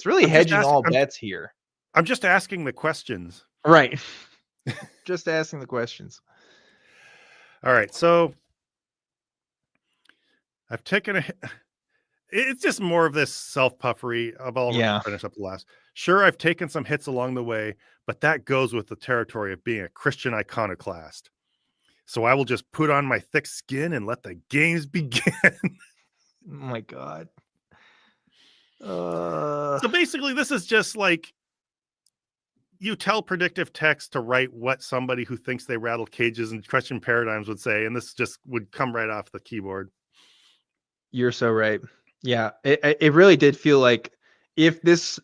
really hedging all bets here. I'm just asking the questions. Right. Just asking the questions. All right. So I've taken it's just more of this self-puffery. I've already finished up the last. Sure, I've taken some hits along the way, but that goes with the territory of being a Christian iconoclast. So I will just put on my thick skin and let the games begin. Oh my God. So basically, this is just like you tell predictive text to write what somebody who thinks they rattle cages and Christian paradigms would say, and this just would come right off the keyboard. You're so right. Yeah, it really did feel like if this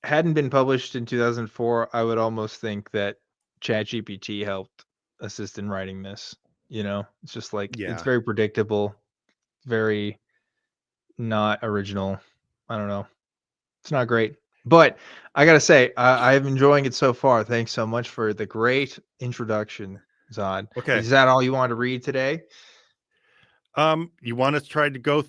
hadn't been published in 2004, I would almost think that ChatGPT helped assist in writing this. It's just like it's very predictable, very not original. I don't know. It's not great, but I gotta say I'm enjoying it so far. Thanks so much for the great introduction, Zod. Okay, is that all you want to read today? You want to try to go?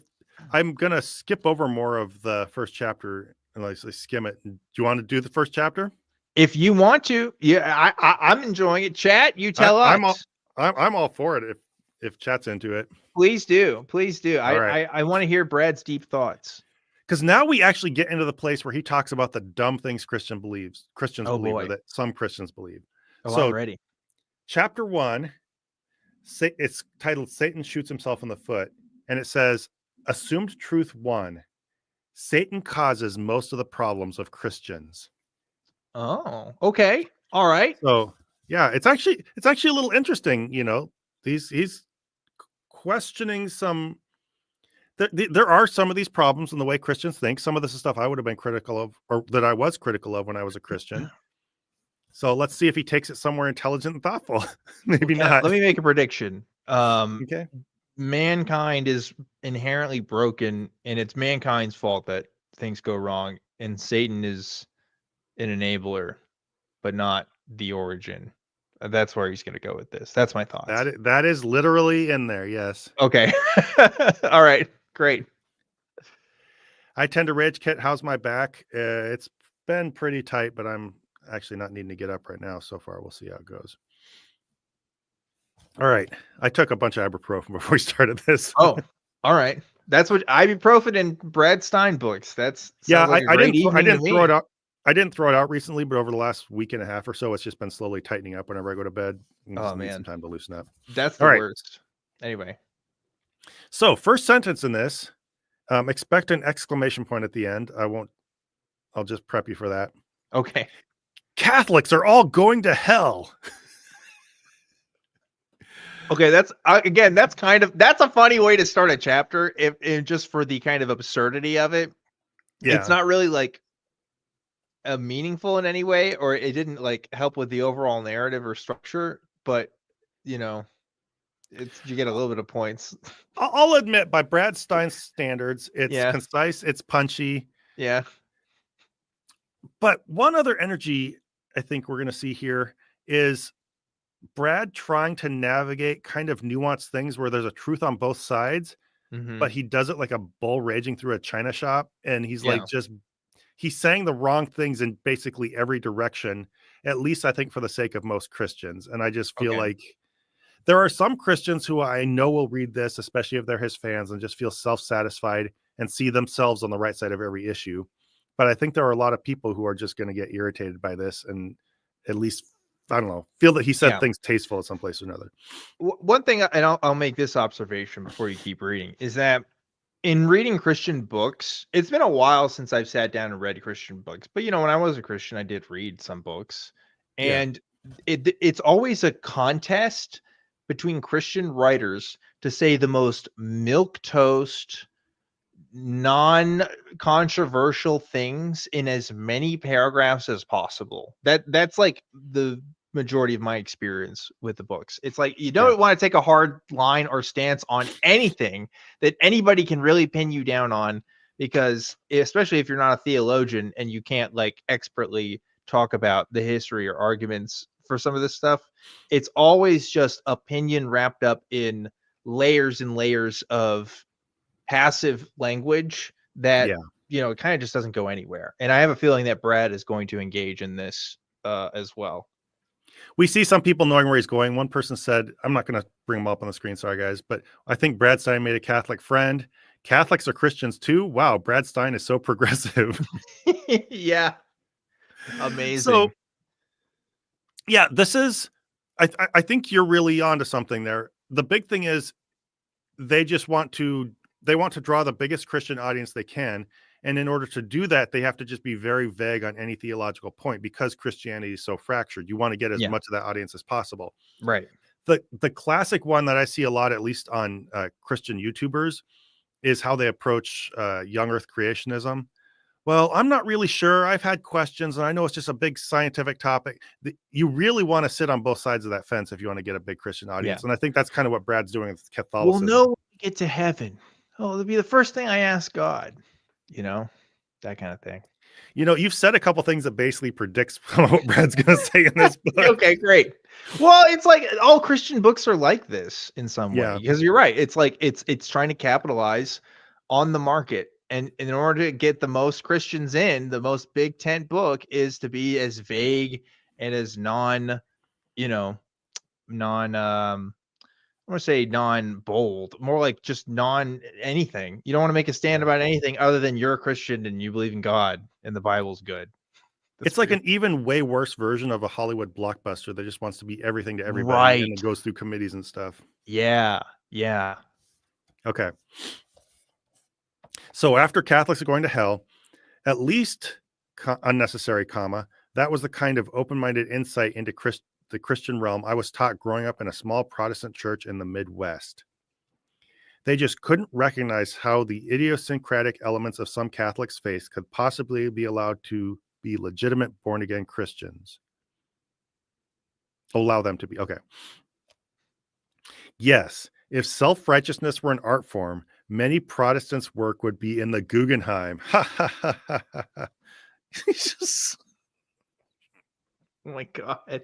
I'm gonna skip over more of the first chapter and like skim it. Do you want to do the first chapter? If you want to, yeah, I'm enjoying it. Chat, you tell us. I'm all for it if chat's into it. Please do. I want to hear Brad's deep thoughts. Because now we actually get into the place where he talks about the dumb things Christians believe, or that some Christians believe. So I'm ready. Chapter 1, it's titled "Satan Shoots Himself in the Foot," and it says, "Assumed truth 1: Satan causes most of the problems of Christians." Oh, okay, all right. So yeah, it's actually a little interesting. He's questioning some. There are some of these problems in the way Christians think. Some of this is stuff I would have been critical of, or that I was critical of when I was a Christian. So let's see if he takes it somewhere intelligent and thoughtful. Maybe not. Let me make a prediction. Okay. Mankind is inherently broken, and it's mankind's fault that things go wrong, and Satan is an enabler, but not the origin. That's where he's going to go with this. That's my thoughts. That is literally in there. Yes. Okay. All right. Great. I tend to rage quit. How's my back? It's been pretty tight, but I'm actually not needing to get up right now. So far, we'll see how it goes. All right. I took a bunch of ibuprofen before we started this. Oh, all right. That's what ibuprofen and Brad Stine books. Sounds like a great evening to me. Throw it out. I didn't throw it out recently, but over the last week and a half or so, it's just been slowly tightening up whenever I go to bed. Oh Need some man, time to loosen up. that's the worst. Anyway, so first sentence in this, expect an exclamation point at the end. I'll just prep you for that. Okay. Catholics are all going to hell. Okay, that's that's a funny way to start a chapter if just for the kind of absurdity of it. Yeah. It's not really like meaningful in any way, or it didn't like help with the overall narrative or structure, but you get a little bit of points. I'll admit, by Brad Stine's standards, it's concise, it's punchy. Yeah. But one other energy I think we're going to see here is Brad trying to navigate kind of nuanced things where there's a truth on both sides, but he does it like a bull raging through a china shop. And he's he's saying the wrong things in basically every direction, at least I think for the sake of most Christians. And I just feel like there are some Christians who I know will read this, especially if they're his fans, and just feel self-satisfied and see themselves on the right side of every issue. But I think there are a lot of people who are just going to get irritated by this and at least, I don't know, feel that he said things tasteful at some place or another. One thing, and I'll make this observation before you keep reading, is that in reading Christian books, it's been a while since I've sat down and read Christian books. But, when I was a Christian, I did read some books. And it's always a contest between Christian writers to say the most milquetoast, non-controversial things in as many paragraphs as possible. That's like the majority of my experience with the books. It's like you don't want to take a hard line or stance on anything that anybody can really pin you down on, because especially if you're not a theologian and you can't like expertly talk about the history or arguments for some of this stuff, it's always just opinion wrapped up in layers and layers of passive language that it kind of just doesn't go anywhere. And I have a feeling that Brad is going to engage in this as well. We see some people knowing where he's going. One person said, I'm not going to bring them up on the screen, sorry guys, but I think Brad Stine made a Catholic friend. Catholics are Christians too. Wow, Brad Stine is so progressive. Yeah. Amazing. So, yeah, this is, I think you're really onto something there. The big thing is they want to draw the biggest Christian audience they can. And in order to do that, they have to just be very vague on any theological point, because Christianity is so fractured. You want to get as much of that audience as possible. Right. The classic one that I see a lot, at least on Christian YouTubers, is how they approach young earth creationism. Well, I'm not really sure. I've had questions, and I know it's just a big scientific topic. You really want to sit on both sides of that fence if you want to get a big Christian audience. And I think that's kind of what Brad's doing with Catholicism. We'll know when we get to heaven. Oh, it'll be the first thing I ask God, that kind of thing. You've said a couple things that basically predicts what Brad's going to say in this book. Okay, great. Well, it's like all Christian books are like this in some way, because you're right. It's like it's trying to capitalize on the market. And in order to get the most Christians in, the most big tent book is to be as vague and as non-bold, more like just anything. You don't want to make a stand about anything other than you're a Christian and you believe in God and the Bible's good. It's like an even way worse version of a Hollywood blockbuster that just wants to be everything to everybody, and it goes through committees and stuff. Yeah. Okay. So after Catholics are going to hell, at least unnecessary comma, that was the kind of open-minded insight into the Christian realm I was taught growing up in a small Protestant church in the Midwest. They just couldn't recognize how the idiosyncratic elements of some Catholics' faith could possibly be allowed to be legitimate born-again Christians. Allow them to be. Okay. Yes, if self-righteousness were an art form, many Protestants' work would be in the Guggenheim. Ha ha ha ha ha. Oh my God.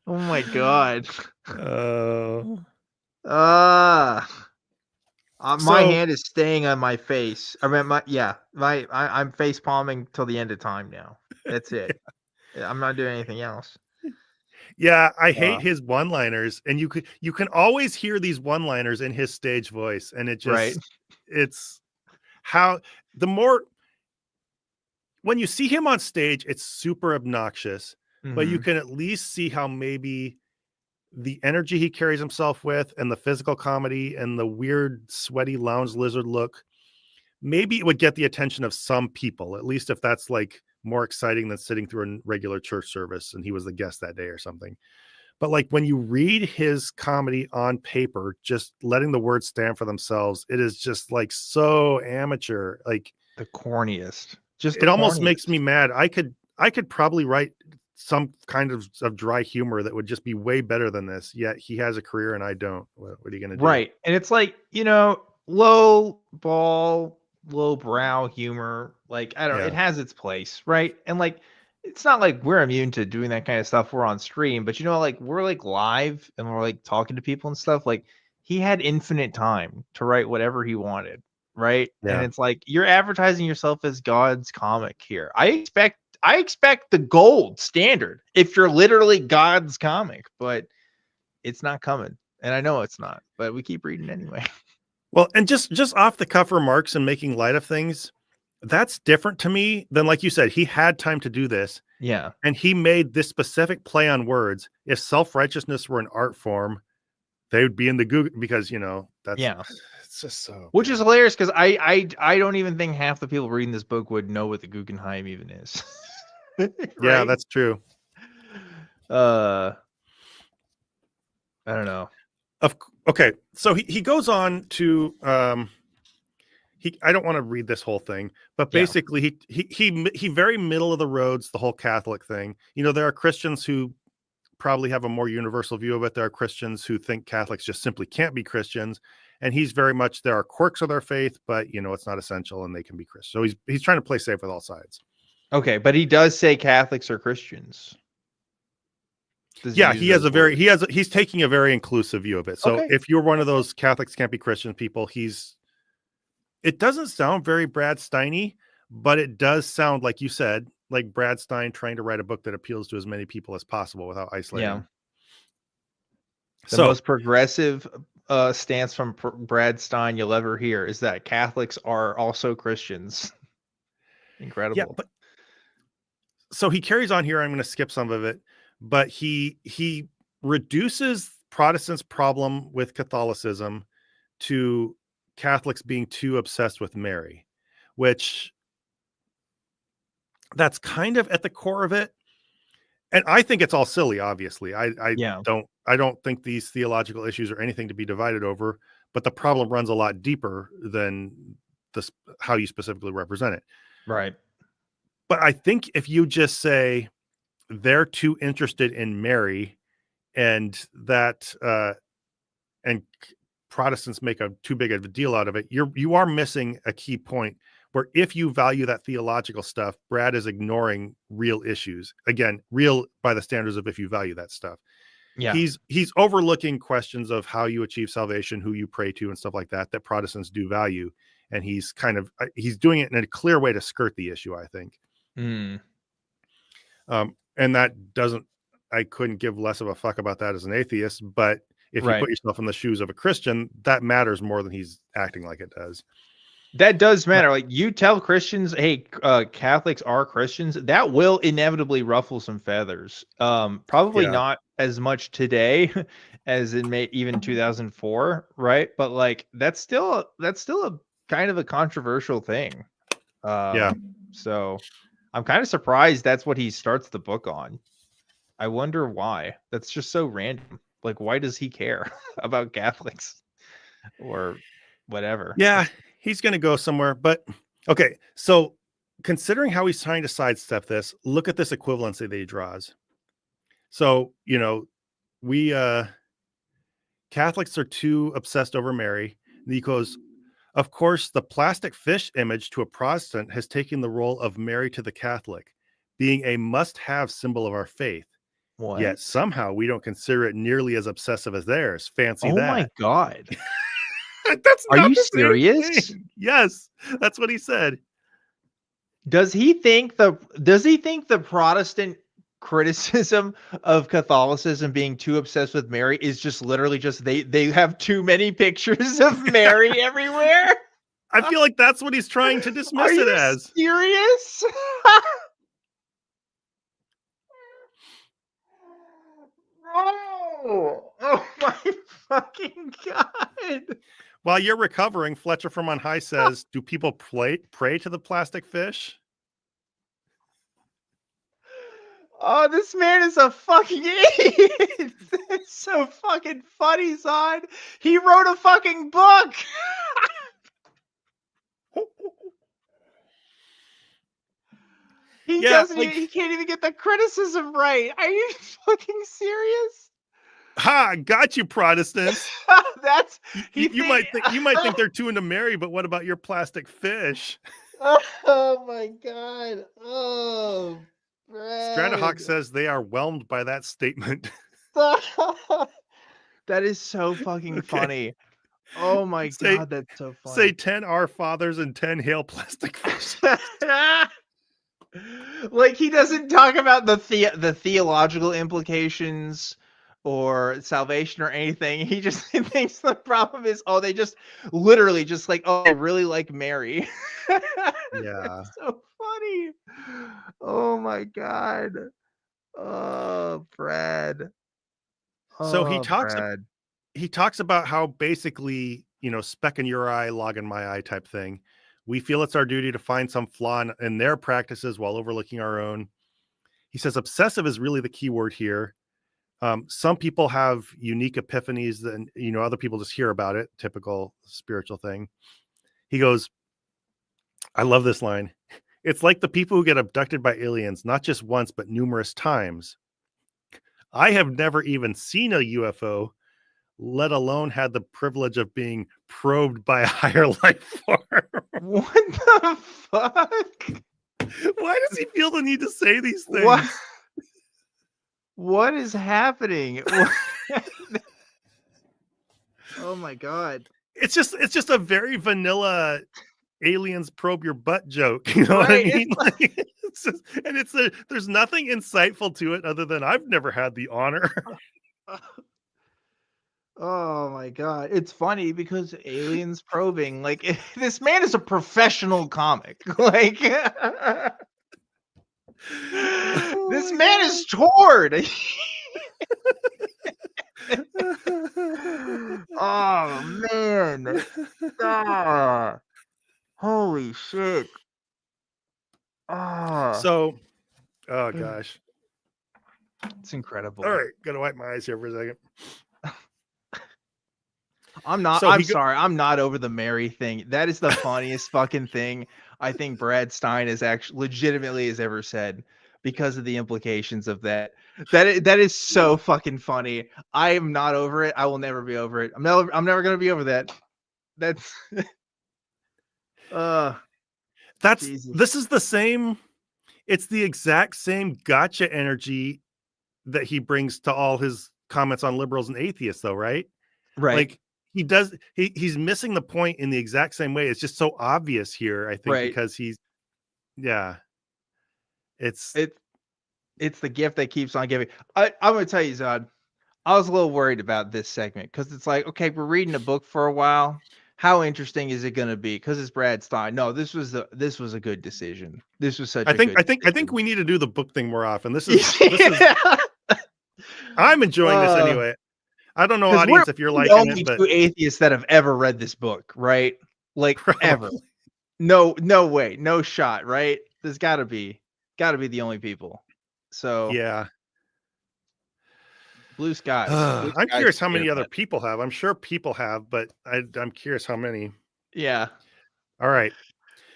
Oh my God. My So hand is staying on my face. I mean, I'm face palming till the end of time now. That's it. I'm not doing anything else. yeah, I hate his one-liners, and you can always hear these one-liners in his stage voice, and Right. it's how the more when you see him on stage, it's super obnoxious, but you Mm-hmm. can at least see how maybe the energy he carries himself with and the physical comedy and the weird sweaty lounge lizard look, maybe it would get the attention of some people, at least if that's like more exciting than sitting through a regular church service and he was the guest that day or something. But like when you read his comedy on paper, just letting the words stand for themselves, it is just like so amateur. Like The corniest. Just the it almost makes me corniest. mad. I could probably write some kind of dry humor that would just be way better than this. Yet he has a career and I don't. What are you gonna do? Right. And it's like, low ball, low brow humor. Like, I don't know, it Yeah. has its place, right? And like it's not like we're immune to doing that kind of stuff. We're on stream, but like we're like live and we're like talking to people and stuff. Like he had infinite time to write whatever he wanted, right? And Yeah. it's like you're advertising yourself as God's comic here. I expect the gold standard if you're literally God's comic, but it's not coming. And I know it's not, but we keep reading anyway. Well, and just off the cuff remarks and making light of things, that's different to me than like you said, he had time to do this Yeah. and he made this specific play on words. If self-righteousness were an art form, they would be in the Google because that's Yeah. it's just so Which bad. is hilarious because I don't even think half the people reading this book would know what the Guggenheim even is. Yeah, Right? that's true. Uh I don't know. Okay, so he goes on to I don't want to read this whole thing, but Yeah. basically he very middle of the roads the whole Catholic thing. There are Christians who probably have a more universal view of it. There are Christians who think Catholics just simply can't be Christians, and he's very much there are quirks of their faith, but it's not essential and they can be Christian. So he's trying to play safe with all sides. Okay, but he does say Catholics are Christians. Does he Yeah, use those words? he's taking a very inclusive view of it. So Okay. if you're one of those Catholics can't be Christian people, it doesn't sound very Brad Stine, but it does sound like you said, like Brad Stine trying to write a book that appeals to as many people as possible without isolating Yeah. them. The So most progressive stance from Brad Stine you'll ever hear is that Catholics are also Christians. yeah, Incredible. but so he carries on here. I'm going to skip some of it, but he reduces Protestants' problem with Catholicism to Catholics being too obsessed with Mary, which that's kind of at the core of it. And I think it's all silly, obviously. Yeah. I don't think these theological issues are anything to be divided over, but the problem runs a lot deeper than this how you specifically represent it. Right. But I think if you just say they're too interested in Mary and that and Protestants make a too big of a deal out of it, you are missing a key point where if you value that theological stuff, Brad is ignoring real issues. Again, real by the standards of if you value that stuff. Yeah. He's overlooking questions of how you achieve salvation, who you pray to, and stuff like that Protestants do value. And he's doing it in a clear way to skirt the issue, I think. Mm. And that doesn't, I couldn't give less of a fuck about that as an atheist, but if you Right. put yourself in the shoes of a Christian, that matters more than he's acting like it does. That does matter. Like you tell Christians, hey, Catholics are Christians, that will inevitably ruffle some feathers. Probably Yeah. not as much today as in even 2004, right? But like that's still a kind of a controversial thing. Yeah. So I'm kind of surprised that's what he starts the book on. I wonder why. That's just so random. Like, why does he care about Catholics or whatever? Yeah. He's going to go somewhere, but okay. So considering how he's trying to sidestep this, look at this equivalency that he draws. So, we, Catholics are too obsessed over Mary. And he goes, of course, the plastic fish image to a Protestant has taken the role of Mary to the Catholic, being a must-have symbol of our faith. What? Yet somehow we don't consider it nearly as obsessive as theirs. Fancy Oh that. my God. That's Are not you the same serious? thing. Yes, that's what he said. Does he think the Protestant criticism of Catholicism being too obsessed with Mary is just literally just they have too many pictures of Mary everywhere? I feel like that's what he's trying to Are dismiss it you as. serious? No! Oh my fucking god! While you're recovering, Fletcher from on high says, "Do people pray to the plastic fish?" Oh, this man is a fucking idiot. It's so fucking funny, son. He wrote a fucking book. Yeah, like, He can't even get the criticism right. Are you fucking serious? ha, got you, Protestants. That's You, he you think might think they're too into Mary, but what about your plastic fish? Oh my god. Oh, Stratahawk Brad. says they are whelmed by that statement. That is so fucking Okay, funny. Oh my say god, that's so say funny. 10 Our Fathers and 10 Hail Plastic Fish. Like he doesn't talk about the theological implications or salvation or anything. He just thinks the problem is they just literally just like I really like Mary. Yeah. That's so funny. Oh my god. Oh, Brad. So Oh, Brad. he talks about how basically, speck in your eye, log in my eye type thing. We feel it's our duty to find some flaw in their practices while overlooking our own. He says obsessive is really the key word here. Some people have unique epiphanies, and other people just hear about it. Typical spiritual thing. He goes, I love this line. It's like the people who get abducted by aliens, not just once, but numerous times. I have never even seen a UFO, let alone had the privilege of being probed by a higher life form. What the fuck? Why does he feel the need to say these What things? what is happening? Oh my god. It's just a very vanilla aliens probe your butt joke. You know what I Right. mean? Like, there's nothing insightful to it other than I've never had the honor. Oh my god. It's funny because aliens probing like this man is a professional comic. Like Oh this my man is toured. Oh man. Ah, holy shit. Ah, So, oh gosh. it's All incredible. right, gotta wipe my eyes here for a second. So I'm he go, sorry. I'm not over the Mary thing. That is the funniest fucking thing I think Brad Stine has actually legitimately has ever said because of the implications of that. That is so fucking funny. I am not over it. I will never be over it. I'm never going to be over that. That's uh Jesus. this is the same. It's the exact same gotcha energy that he brings to all his comments on liberals and atheists, though, right? Right. Like he's missing the point in the exact same way. It's just so obvious here, I think, Right. because yeah, it's It it's the gift that keeps on giving. I'm going to tell you, Zod. I was a little worried about this segment because it's like, okay, we're reading a book for a while. How interesting is it going to be? Because it's Brad Stein. No, this was a good decision. This was such I a think good I think decision. we need to do the book thing more often. This is Yeah. I'm enjoying this anyway. I don't know, Because we're audience, if you're the liking only it, but two atheists that have ever read this book, right? Like ever. probably. No way, no shot, right? There's gotta be the only people. So Yeah. blue I'm skies curious for how me on many other that. people have. I'm sure people have, but I'm curious how many. Yeah. All right.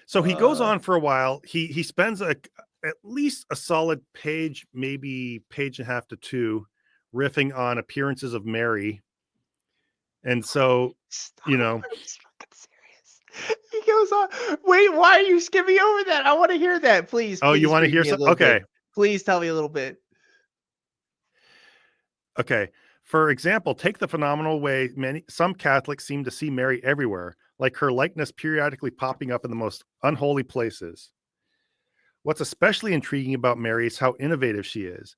So he goes Uh, on for a while. He spends at least a solid page, maybe page and a half to two, riffing on appearances of Mary. And so, Stop. you know, Are you fucking serious? He goes on. Wait, why are you skipping over that? I want to hear that. oh, you Please want to read hear me a some? little bit. Okay. Please tell me a little bit. Okay. For example, take the phenomenal way some Catholics seem to see Mary everywhere, like her likeness periodically popping up in the most unholy places. What's especially intriguing about Mary is how innovative she is.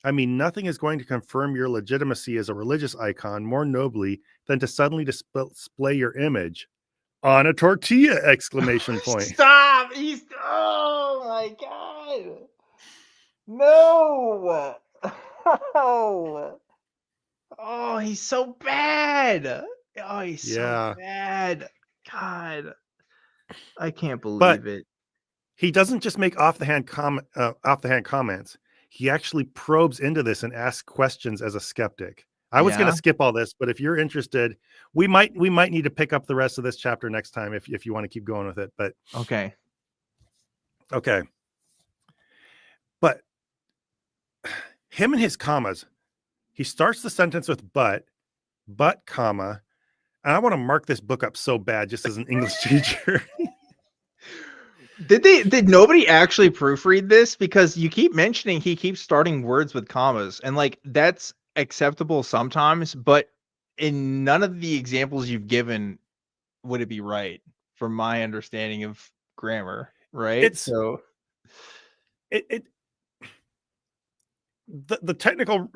I mean, nothing is going to confirm your legitimacy as a religious icon more nobly than to suddenly display your image on a tortilla! Exclamation point. Stop! Oh my god! No! Oh! Oh, he's so bad! Oh, he's so bad! God, I can't believe it. He doesn't just make off the hand comments. He actually probes into this and asks questions as a skeptic. I was going to skip all this, but if you're interested, we might need to pick up the rest of this chapter next time if you want to keep going with it. But okay. But him and his commas. He starts the sentence with but, comma, and I want to mark this book up so bad just as an English teacher. Did nobody actually proofread this? Because you keep mentioning he keeps starting words with commas, and like that's acceptable sometimes, but in none of the examples you've given would it be right from my understanding of grammar, right? The technical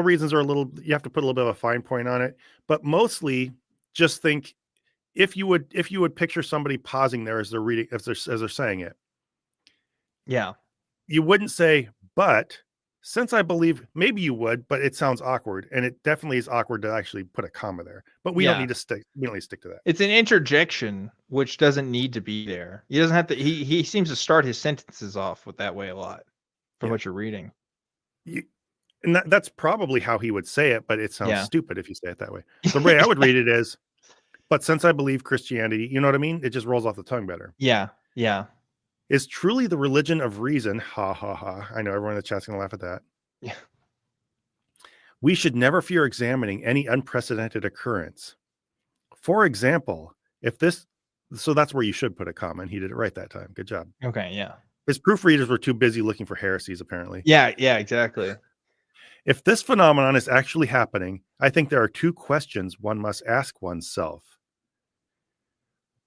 reasons are you have to put a little bit of a fine point on it, but mostly just think if you would picture somebody pausing there as they're reading, as they're saying it. Yeah. You wouldn't say, but since I believe, maybe you would, but it sounds awkward, and it definitely is awkward to actually put a comma there. But we don't need to stick to that. It's an interjection, which doesn't need to be there. He doesn't have to. He seems to start his sentences off with that way a lot, from what you're reading. And that's probably how he would say it, but it sounds stupid if you say it that way. The way I would read it is, but since I believe Christianity, you know what I mean? It just rolls off the tongue better. Yeah. Is truly the religion of reason. Ha ha ha. I know everyone in the chat's going to laugh at that. Yeah. We should never fear examining any unprecedented occurrence. For example, so that's where you should put a comma, and he did it right that time. Good job. Okay, yeah. His proofreaders were too busy looking for heresies, apparently. Yeah, exactly. If this phenomenon is actually happening, I think there are two questions one must ask oneself.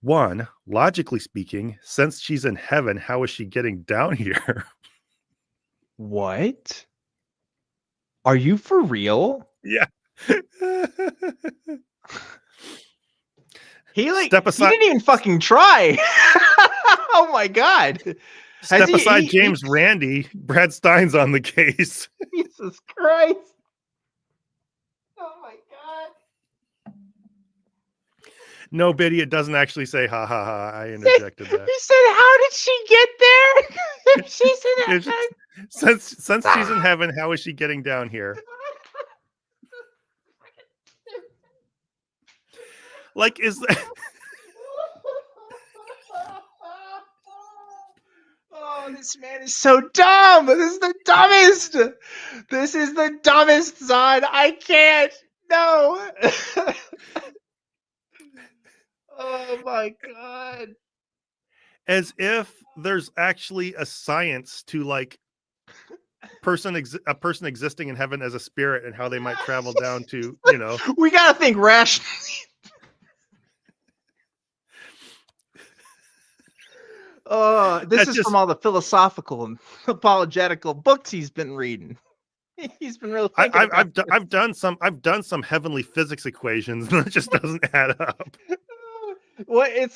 One, logically speaking, since she's in heaven, how is she getting down here? What? Are you for real? Yeah. He didn't even fucking try. Oh my god. Step aside, James Randi. Brad Stine's on the case. Jesus Christ. Oh my god. No, Biddy, it doesn't actually say ha ha ha. I interjected that. He said, how did she get there? She's in heaven. Since she's in heaven, how is she getting down here? Like, is that... Oh, this man is so dumb. This is the dumbest. This is the dumbest, son. I can't. No. Oh my god. As if there's actually a science to like a person existing in heaven as a spirit and how they might travel down to, you know. We gotta think rationally. This is from all the philosophical and apologetical books he's been reading. He's been really. I've done some heavenly physics equations, and it just doesn't add up. Well, it's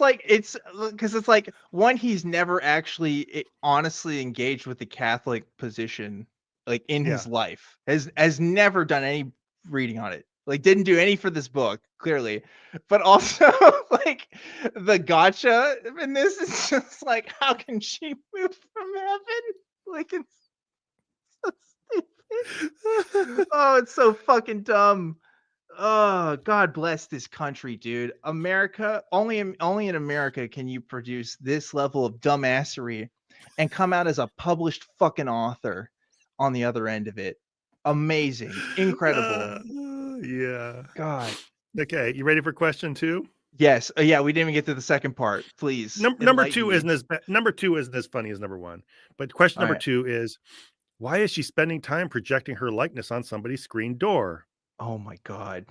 because it's like one, he's never actually honestly engaged with the Catholic position, like in his life, has never done any reading on it. Like, didn't do any for this book, clearly. But also, like, the gotcha in this is just like, how can she move from heaven? Like, it's so stupid. Oh, it's so fucking dumb. Oh, God bless this country, dude. America, only in America can you produce this level of dumbassery and come out as a published fucking author on the other end of it. Amazing. Incredible. Yeah. God. Okay, you ready for question 2? Yes. Yeah, we didn't even get to the second part. Please. Number 2 isn't as funny as number 1. But question number 2 is, Why is she spending time projecting her likeness on somebody's screen door? Oh my God.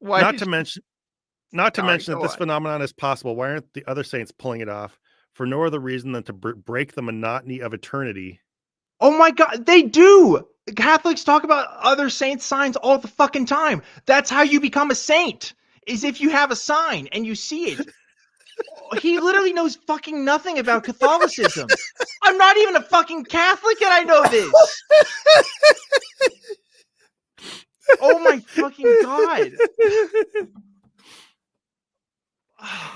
Not to mention that this on. phenomenon is possible. Why aren't the other saints pulling it off? For no other reason than to break the monotony of eternity. Oh my God, they do. Catholics talk about other saints' signs all the fucking time. That's how you become a saint, is if you have a sign and you see it. He literally knows fucking nothing about Catholicism. I'm not even a fucking Catholic and I know this. Oh my fucking God.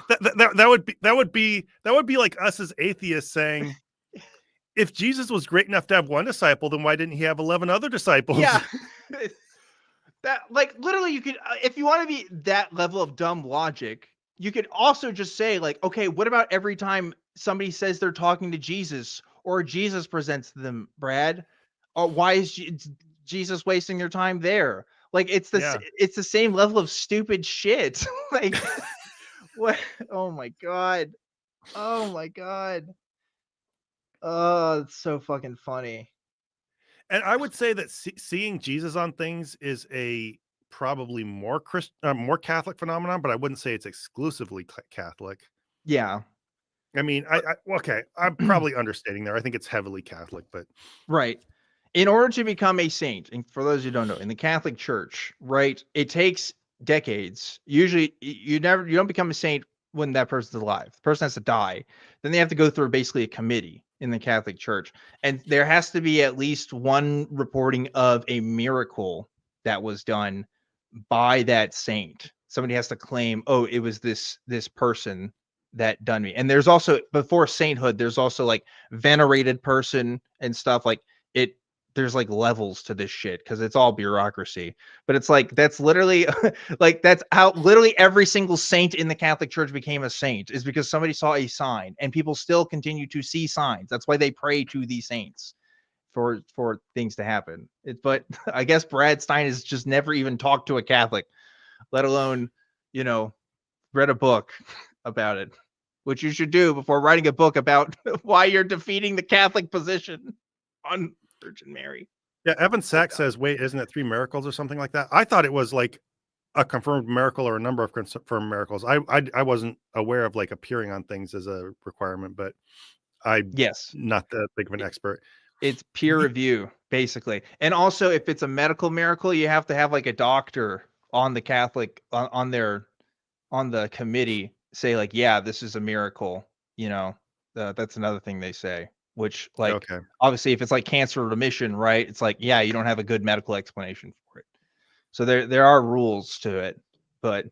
That would be like us as atheists saying, if Jesus was great enough to have one disciple, then why didn't he have 11 other disciples? Yeah. That, like, literally, you could, if you want to be that level of dumb logic, you could also just say, like, okay, what about every time somebody says they're talking to Jesus or Jesus presents to them, Brad? Or why is Jesus wasting their time there? Like, it's the same level of stupid shit. Like, what? Oh my God. Oh my God. Oh, it's so fucking funny. And I would say that seeing Jesus on things is a probably more more Catholic phenomenon, but I wouldn't say it's exclusively Catholic. Yeah. I mean, okay, I'm probably understating there. I think it's heavily Catholic, but right. In order to become a saint, and for those who don't know, in the Catholic Church, right, it takes decades. Usually, you don't become a saint when that person's alive. The person has to die. Then they have to go through basically a committee in the Catholic Church, and there has to be at least one reporting of a miracle that was done by that saint. Somebody has to claim, oh, it was this person that done me. And there's also, before sainthood, there's also like venerated person and stuff. Like, it, there's like levels to this shit because it's all bureaucracy. But it's like, that's literally like, that's how literally every single saint in the Catholic Church became a saint, is because somebody saw a sign, and people still continue to see signs. That's why they pray to these saints for things to happen. But I guess Brad Stine has just never even talked to a Catholic, let alone, read a book about it, which you should do before writing a book about why you're defeating the Catholic position on Virgin Mary. Yeah, Evan Sachs says, wait, isn't it 3 miracles or something like that? I thought it was like a confirmed miracle or a number of confirmed miracles. I wasn't aware of like appearing on things as a requirement, but yes, not that big of an expert. It's peer review, basically. And also, if it's a medical miracle, you have to have like a doctor on the Catholic on the committee say, like, yeah, this is a miracle. That's another thing they say, which, like, obviously, if it's like cancer remission, right? It's like, yeah, you don't have a good medical explanation for it. So there are rules to it. But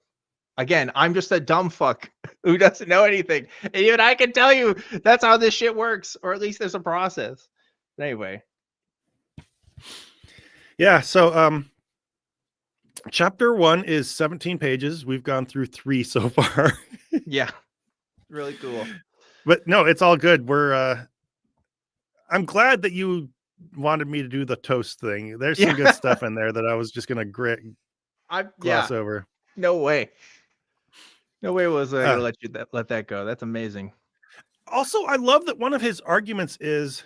again, I'm just a dumb fuck who doesn't know anything. And even I can tell you that's how this shit works, or at least there's a process. But anyway. Yeah, so chapter 1 is 17 pages. We've gone through 3 so far. Yeah. Really cool. But no, it's all good. I'm glad that you wanted me to do the toast thing. There's some good stuff in there that I was just gonna gloss over. No way. No way was I gonna let that go. That's amazing. Also, I love that one of his arguments is,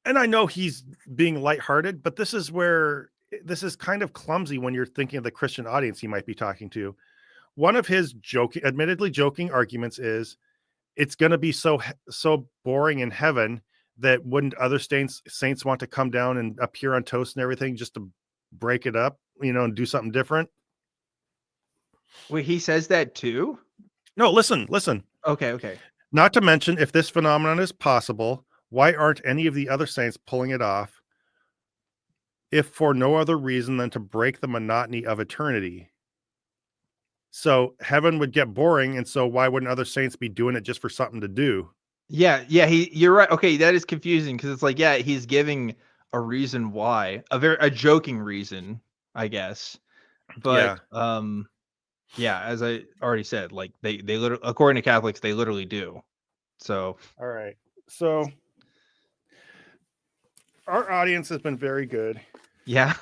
and I know he's being lighthearted, but this is kind of clumsy when you're thinking of the Christian audience he might be talking to. One of his admittedly joking arguments is, it's going to be so boring in heaven that wouldn't other saints want to come down and appear on toast and everything just to break it up, and do something different? Wait, he says that too? No, listen. Okay. Not to mention, if this phenomenon is possible, why aren't any of the other saints pulling it off, if for no other reason than to break the monotony of eternity? So heaven would get boring, and so why wouldn't other saints be doing it just for something to do? Yeah, you're right. Okay, that is confusing because it's like, yeah, he's giving a reason why, a joking reason, I guess. But yeah, as I already said, like they literally, according to Catholics, they literally do. So all right. So our audience has been very good. Yeah.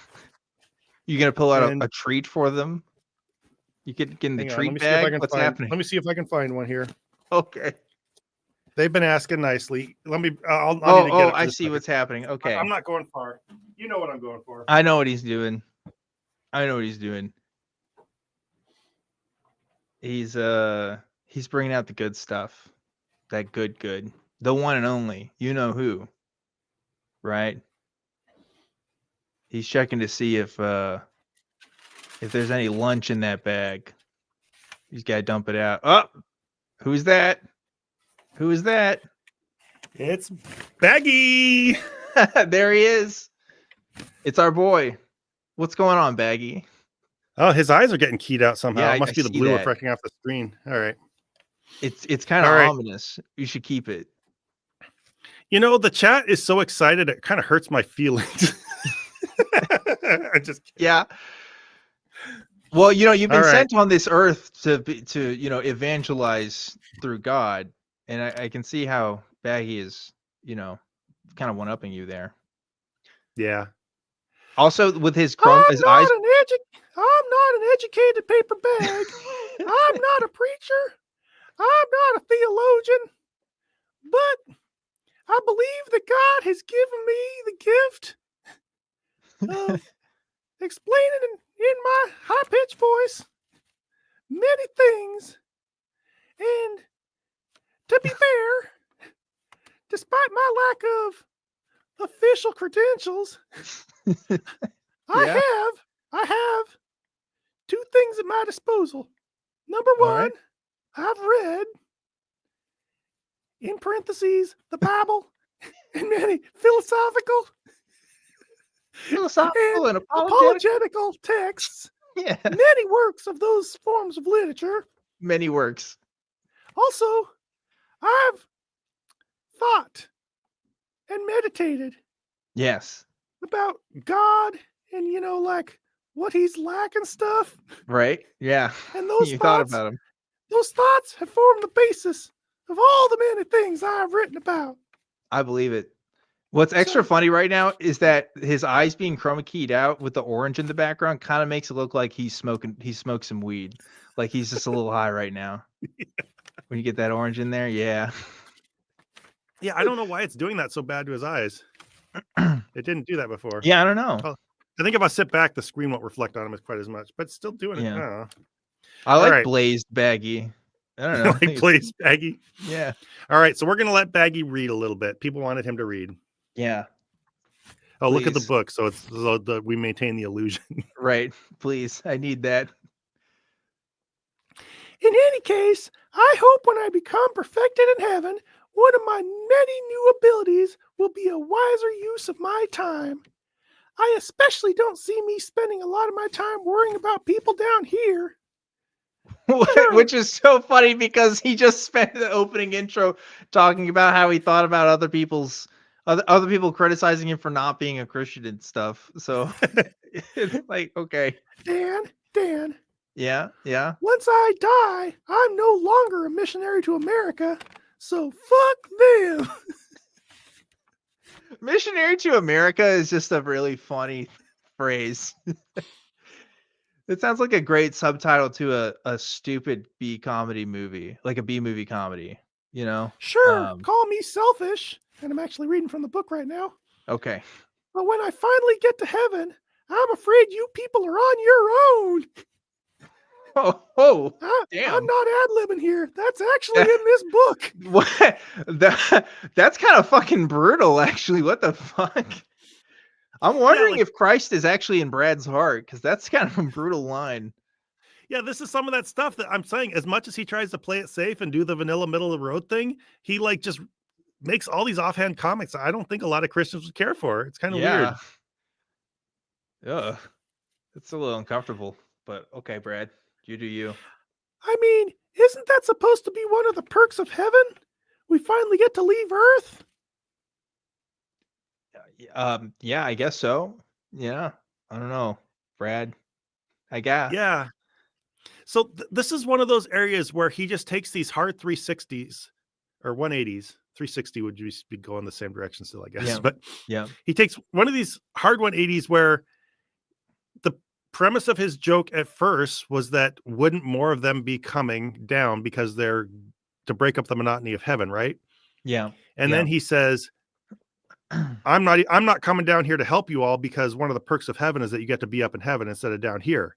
You gonna pull out a treat for them? You can get in the treat bag. What's happening? Let me see if I can find one here. Okay. They've been asking nicely. Let me. I'll need to get. I see what's happening. Okay, I'm not going far. You know what I'm going for. I know what he's doing. He's bringing out the good stuff. That good. The one and only. You know who. Right? He's checking to see if there's any lunch in that bag. He's got to dump it out. Oh, who's that? Who is that? It's Baggie. There he is. It's our boy. What's going on, Baggie? Oh, his eyes are getting keyed out somehow. Yeah, it must be the blue reflecting off the screen. All right. It's kind of ominous. You should keep it. You know, the chat is so excited it kind of hurts my feelings. I just kidding. Yeah. Well, you know, you've been sent on this earth to evangelize through God, and I can see how Baggie is, kind of one-upping you there. Yeah. Also, with his eyes. I'm not an educated paper bag. I'm not a preacher. I'm not a theologian. But I believe that God has given me the gift of explaining in my high-pitched voice many things. And to be fair, despite my lack of official credentials, I have two things at my disposal. Number one, I've read, in parentheses, the Bible and many philosophical and apologetical texts. Yeah. Many works of those forms of literature. Many works. Also, I've thought and meditated. Yes. About God and, like what he's like and stuff. Right. Yeah. And those thought about him. Those thoughts have formed the basis of all the many things I've written about. I believe it. What's extra funny right now is that his eyes being chroma keyed out with the orange in the background kind of makes it look like he smoked some weed. Like he's just a little high right now. Yeah. When you get that orange in there, yeah. Yeah, I don't know why it's doing that so bad to his eyes. It didn't do that before. Yeah, I don't know. I think if I sit back, the screen won't reflect on him as quite as much, but it's still doing it. Yeah. I like Blazed Baggie. I don't know. Like Blazed Baggie? Yeah. All right, so we're going to let Baggie read a little bit. People wanted him to read. Yeah. Oh, please. Look at the book. So we maintain the illusion. Right. Please. I need that. In any case, I hope when I become perfected in heaven, one of my many new abilities will be a wiser use of my time. I especially don't see me spending a lot of my time worrying about people down here. Sure. Which is so funny because he just spent the opening intro talking about how he thought about other people criticizing him for not being a Christian and stuff. So it's like, okay. Dan. Yeah. Once I die, I'm no longer a missionary to America, so fuck them. Missionary to America is just a really funny phrase. It sounds like a great subtitle to a stupid B comedy movie, like a B movie comedy, Sure, call me selfish, and I'm actually reading from the book right now. Okay. But when I finally get to heaven, I'm afraid you people are on your own. Oh, damn. I'm not ad-libbing here. That's actually in this book. What? That's kind of fucking brutal, actually. What the fuck? I'm wondering if Christ is actually in Brad's heart, because that's kind of a brutal line. Yeah, this is some of that stuff that I'm saying. As much as he tries to play it safe and do the vanilla middle of the road thing, he just makes all these offhand comments I don't think a lot of Christians would care for. It's kind of weird. Yeah. It's a little uncomfortable, but okay, Brad. You do you. I mean, isn't that supposed to be one of the perks of heaven? We finally get to leave Earth? Yeah, I guess so. Yeah. I don't know, Brad. I guess. Yeah. So this is one of those areas where he just takes these hard 360s or 180s. 360 would just be going the same direction still, I guess. Yeah. But yeah, he takes one of these hard 180s where the premise of his joke at first was that wouldn't more of them be coming down because they're to break up the monotony of heaven, right? Yeah. And then he says, I'm not coming down here to help you all because one of the perks of heaven is that you get to be up in heaven instead of down here.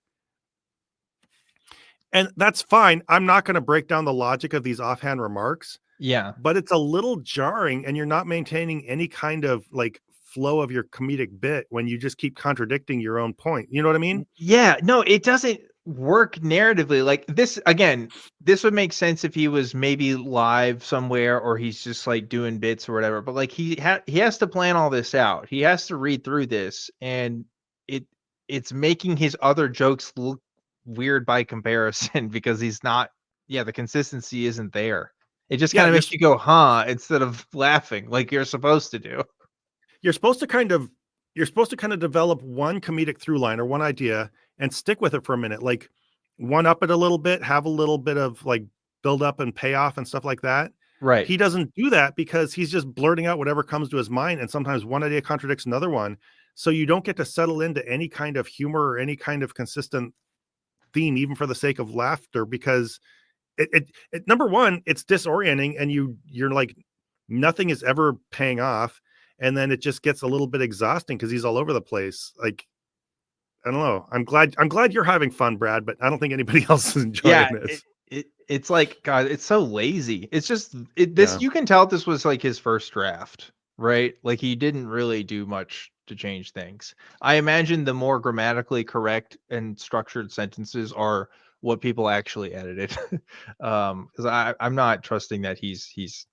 And that's fine. I'm not going to break down the logic of these offhand remarks. Yeah. But it's a little jarring, and you're not maintaining any kind of like flow of your comedic bit when you just keep contradicting your own point. You know what I mean? Yeah, no, it doesn't work narratively. Like this again, this would make sense if he was maybe live somewhere or he's just like doing bits or whatever. But like he has to plan all this out. He has to read through this, and it's making his other jokes look weird by comparison because he's not. Yeah, the consistency isn't there. It just kind of makes you go, huh, instead of laughing like you're supposed to do. You're supposed to kind of develop one comedic through line or one idea and stick with it for a minute. Like one up it a little bit, have a little bit of like build up and payoff and stuff like that. Right. He doesn't do that because he's just blurting out whatever comes to his mind. And sometimes one idea contradicts another one. So you don't get to settle into any kind of humor or any kind of consistent theme, even for the sake of laughter, because it number one, it's disorienting and you're like, nothing is ever paying off. And then it just gets a little bit exhausting because he's all over the place. Like, I don't know. I'm glad you're having fun, Brad, but I don't think anybody else is enjoying this. It's like, God, it's so lazy. It's just this. You can tell this was like his first draft, right? Like he didn't really do much to change things. I imagine the more grammatically correct and structured sentences are what people actually edited. Because I'm not trusting that he's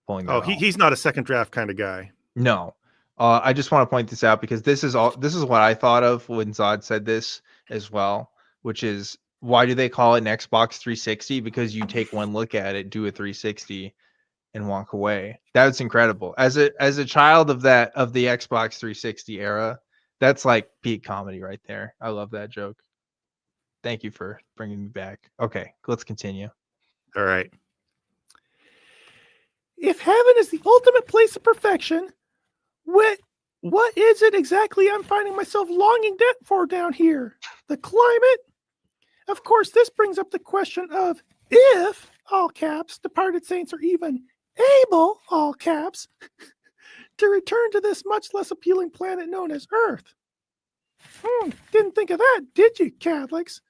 pulling that off. He's not a second draft kind of guy. No. I just want to point this out because this is what I thought of when Zod said this as well, which is, why do they call it an Xbox 360? Because you take one look at it, do a 360, and walk away. That's incredible. As a child of the Xbox 360 era, that's like peak comedy right there. I love that joke. Thank you for bringing me back. Okay, let's continue. All right. If heaven is the ultimate place of perfection, what is it exactly I'm finding myself longing for down here? The climate? Of course, this brings up the question of if, all caps, departed saints are even able, all caps, to return to this much less appealing planet known as Earth. Didn't think of that, did you, Catholics?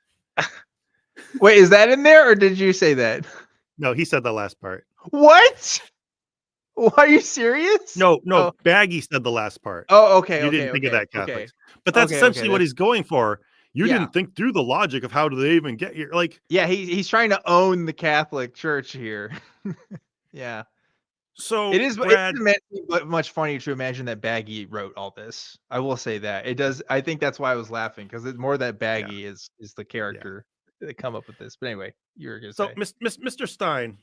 Wait, is that in there or did you say that? No, he said the last part. What? Are you serious? No, Baggie said the last part. Oh, okay. You didn't think of that, Catholics. But that's essentially what he's going for. You didn't think through the logic of how do they even get here. Like, yeah, he's trying to own the Catholic Church here. Yeah. So it is, Brad, it's much funnier to imagine that Baggie wrote all this. I will say that it does. I think that's why I was laughing, because it's more that Baggie is the character that come up with this. But anyway, you were gonna say. Mr. Stine,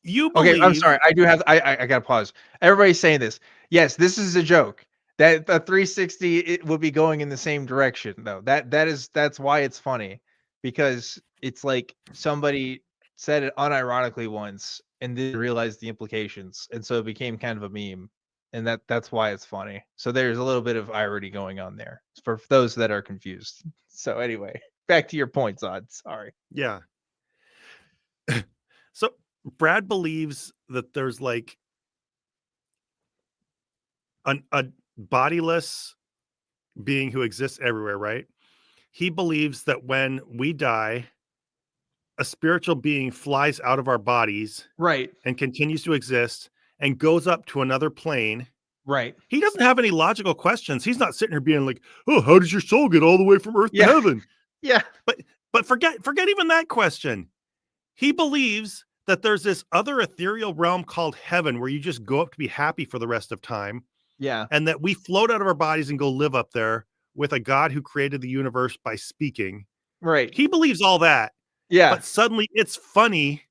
you believe... Okay, I'm sorry. I do have. I gotta pause. Everybody's saying this. Yes, this is a joke. That the 360 it will be going in the same direction though. That's why it's funny, because it's like somebody said it unironically once and didn't realize the implications, and so it became kind of a meme, and that's why it's funny. So there's a little bit of irony going on there for those that are confused. So anyway, back to your point, Zod. Sorry. Yeah. So Brad believes that there's like a bodiless being who exists everywhere, right? He believes that when we die, a spiritual being flies out of our bodies, right, and continues to exist and goes up to another plane. Right. He doesn't have any logical questions. He's not sitting here being like, "Oh, how does your soul get all the way from Earth to heaven?" Yeah. But forget even that question. He believes that there's this other ethereal realm called heaven where you just go up to be happy for the rest of time. Yeah. And that we float out of our bodies and go live up there with a God who created the universe by speaking. Right. He believes all that. Yeah. But suddenly it's funny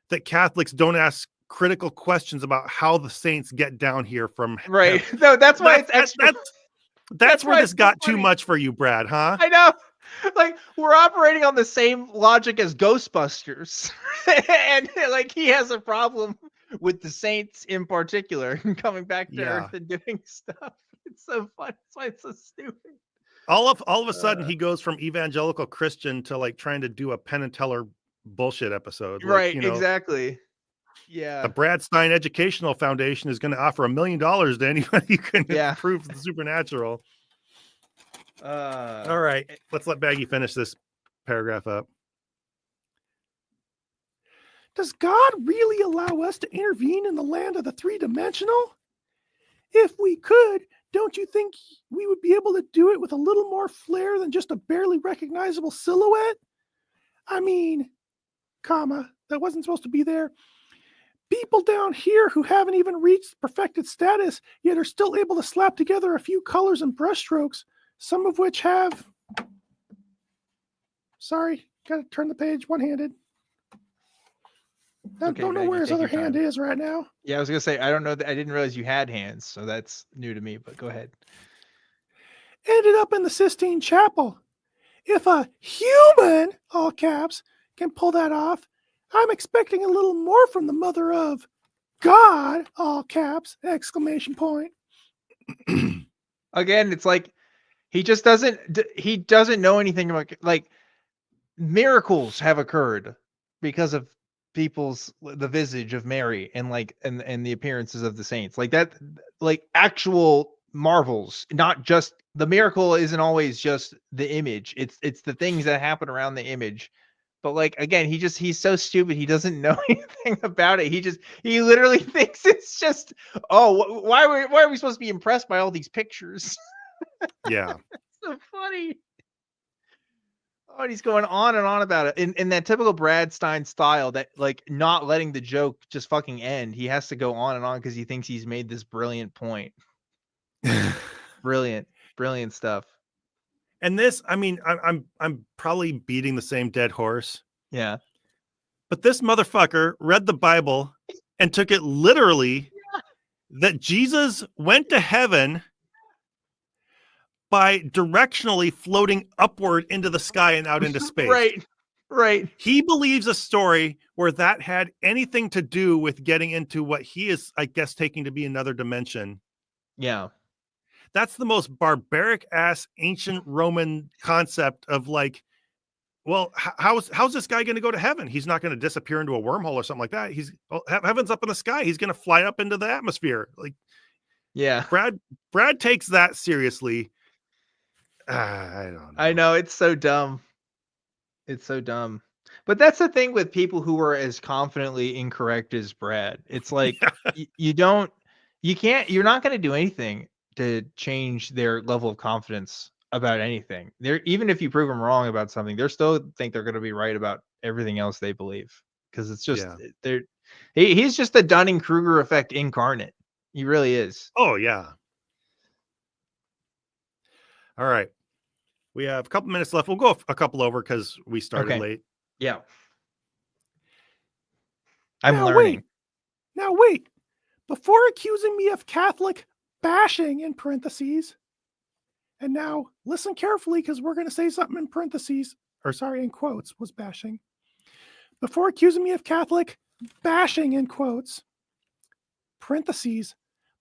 that Catholics don't ask critical questions about how the saints get down here from right. No, that's why it's extra. That's where this got too much for you, Brad, huh? I know. Like, we're operating on the same logic as Ghostbusters. And like he has a problem with the saints in particular coming back to Earth and doing stuff. It's so fun. That's why it's so stupid. All of a sudden he goes from evangelical Christian to like trying to do a Penn and Teller bullshit episode. Right, like, exactly. Yeah. The Brad Stine Educational Foundation is going to offer $1 million to anybody who can prove the supernatural. All right. Let's let Baggie finish this paragraph up. Does God really allow us to intervene in the land of the three-dimensional? If we could, don't you think we would be able to do it with a little more flair than just a barely recognizable silhouette? I mean, that wasn't supposed to be there. People down here who haven't even reached perfected status yet are still able to slap together a few colors and brushstrokes, some of which have... Sorry, gotta turn the page one-handed. I don't know where his other hand is right now. Yeah, I was gonna say, I don't know. I didn't realize you had hands, so that's new to me, but go ahead. Ended up in the Sistine Chapel. If a human, all caps, can pull that off, I'm expecting a little more from the mother of God, all caps, exclamation point. Again, it's like he just doesn't know anything about, like, miracles have occurred because of the visage of Mary and like and the appearances of the saints, like that, like actual marvels. Not just the miracle isn't always just the image, it's the things that happen around the image. But like, again, he's so stupid, he doesn't know anything about it. He literally thinks it's just, oh, why are we supposed to be impressed by all these pictures? Yeah. So funny. Oh, and he's going on and on about it in that typical Brad Stine style, that like not letting the joke just fucking end. He has to go on and on because he thinks he's made this brilliant point. Brilliant stuff. And this, I mean, I'm probably beating the same dead horse. Yeah. But this motherfucker read the Bible and took it literally that Jesus went to heaven by directionally floating upward into the sky and out into space. Right. He believes a story where that had anything to do with getting into what he is, I guess, taking to be another dimension. Yeah. That's the most barbaric ass ancient Roman concept of like, well, how's this guy going to go to heaven? He's not going to disappear into a wormhole or something like that. Heaven's up in the sky. He's going to fly up into the atmosphere. Like, yeah, Brad takes that seriously. I don't know. I know, it's so dumb. It's so dumb. But that's the thing with people who are as confidently incorrect as Brad. It's like you're not going to do anything to change their level of confidence about anything. Even if you prove them wrong about something, they still think they're going to be right about everything else they believe, because it's just he's just the Dunning-Kruger effect incarnate. He really is. Oh yeah. All right. We have a couple minutes left. We'll go a couple over because we started late. Yeah. I'm learning. Now wait. Before accusing me of Catholic bashing in parentheses, and now listen carefully because we're going to say something in parentheses, or sorry, in quotes, was bashing. Before accusing me of Catholic bashing in quotes, parentheses,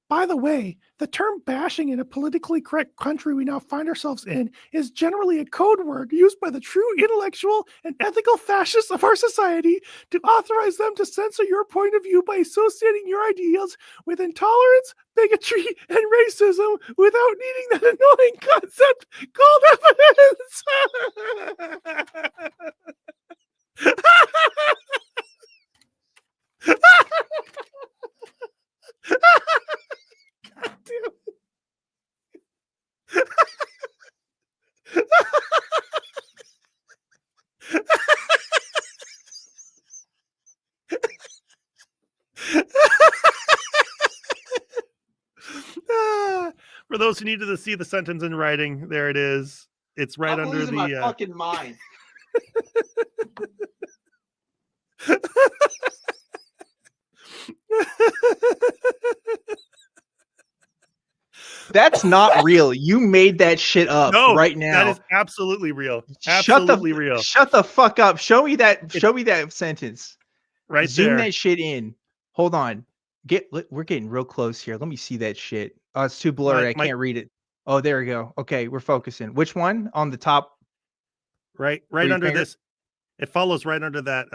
by the way, the term bashing in a politically correct country we now find ourselves in is generally a code word used by the true intellectual and ethical fascists of our society to authorize them to censor your point of view by associating your ideals with intolerance, bigotry, and racism without needing that annoying concept called evidence. God damn it. For those who needed to see the sentence in writing, there it is. It's right I'm under the my fucking mind. That's not real. You made that shit up right now. That is absolutely real. Absolutely real. Shut the fuck up. Show me that sentence. Right Zoom there. that shit in. Hold on. We're getting real close here. Let me see that shit. Oh, it's too blurry. I can't read it. Oh, there we go. Okay, we're focusing. Which one? On the top? Right under this. It follows right under that,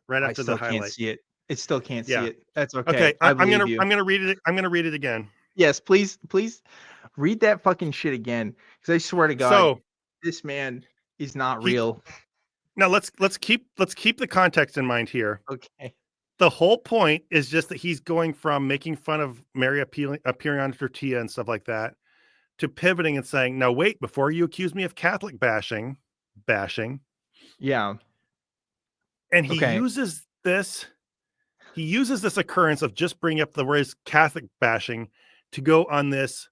right after the highlight. I still can't see it. I still can't see Yeah. it. That's okay. Okay. I I'm believe you. gonna read it. I'm gonna read it again. Yes, please read that fucking shit again. Because I swear to God, So this man is not he real. now let's keep the context in mind here. Okay. The whole point is just that he's going from making fun of Mary appearing on a tortilla and stuff like that to pivoting and saying, "Now wait, before you accuse me of Catholic bashing." Yeah. And Okay. he uses this occurrence of just bringing up the words Catholic bashing to go on this.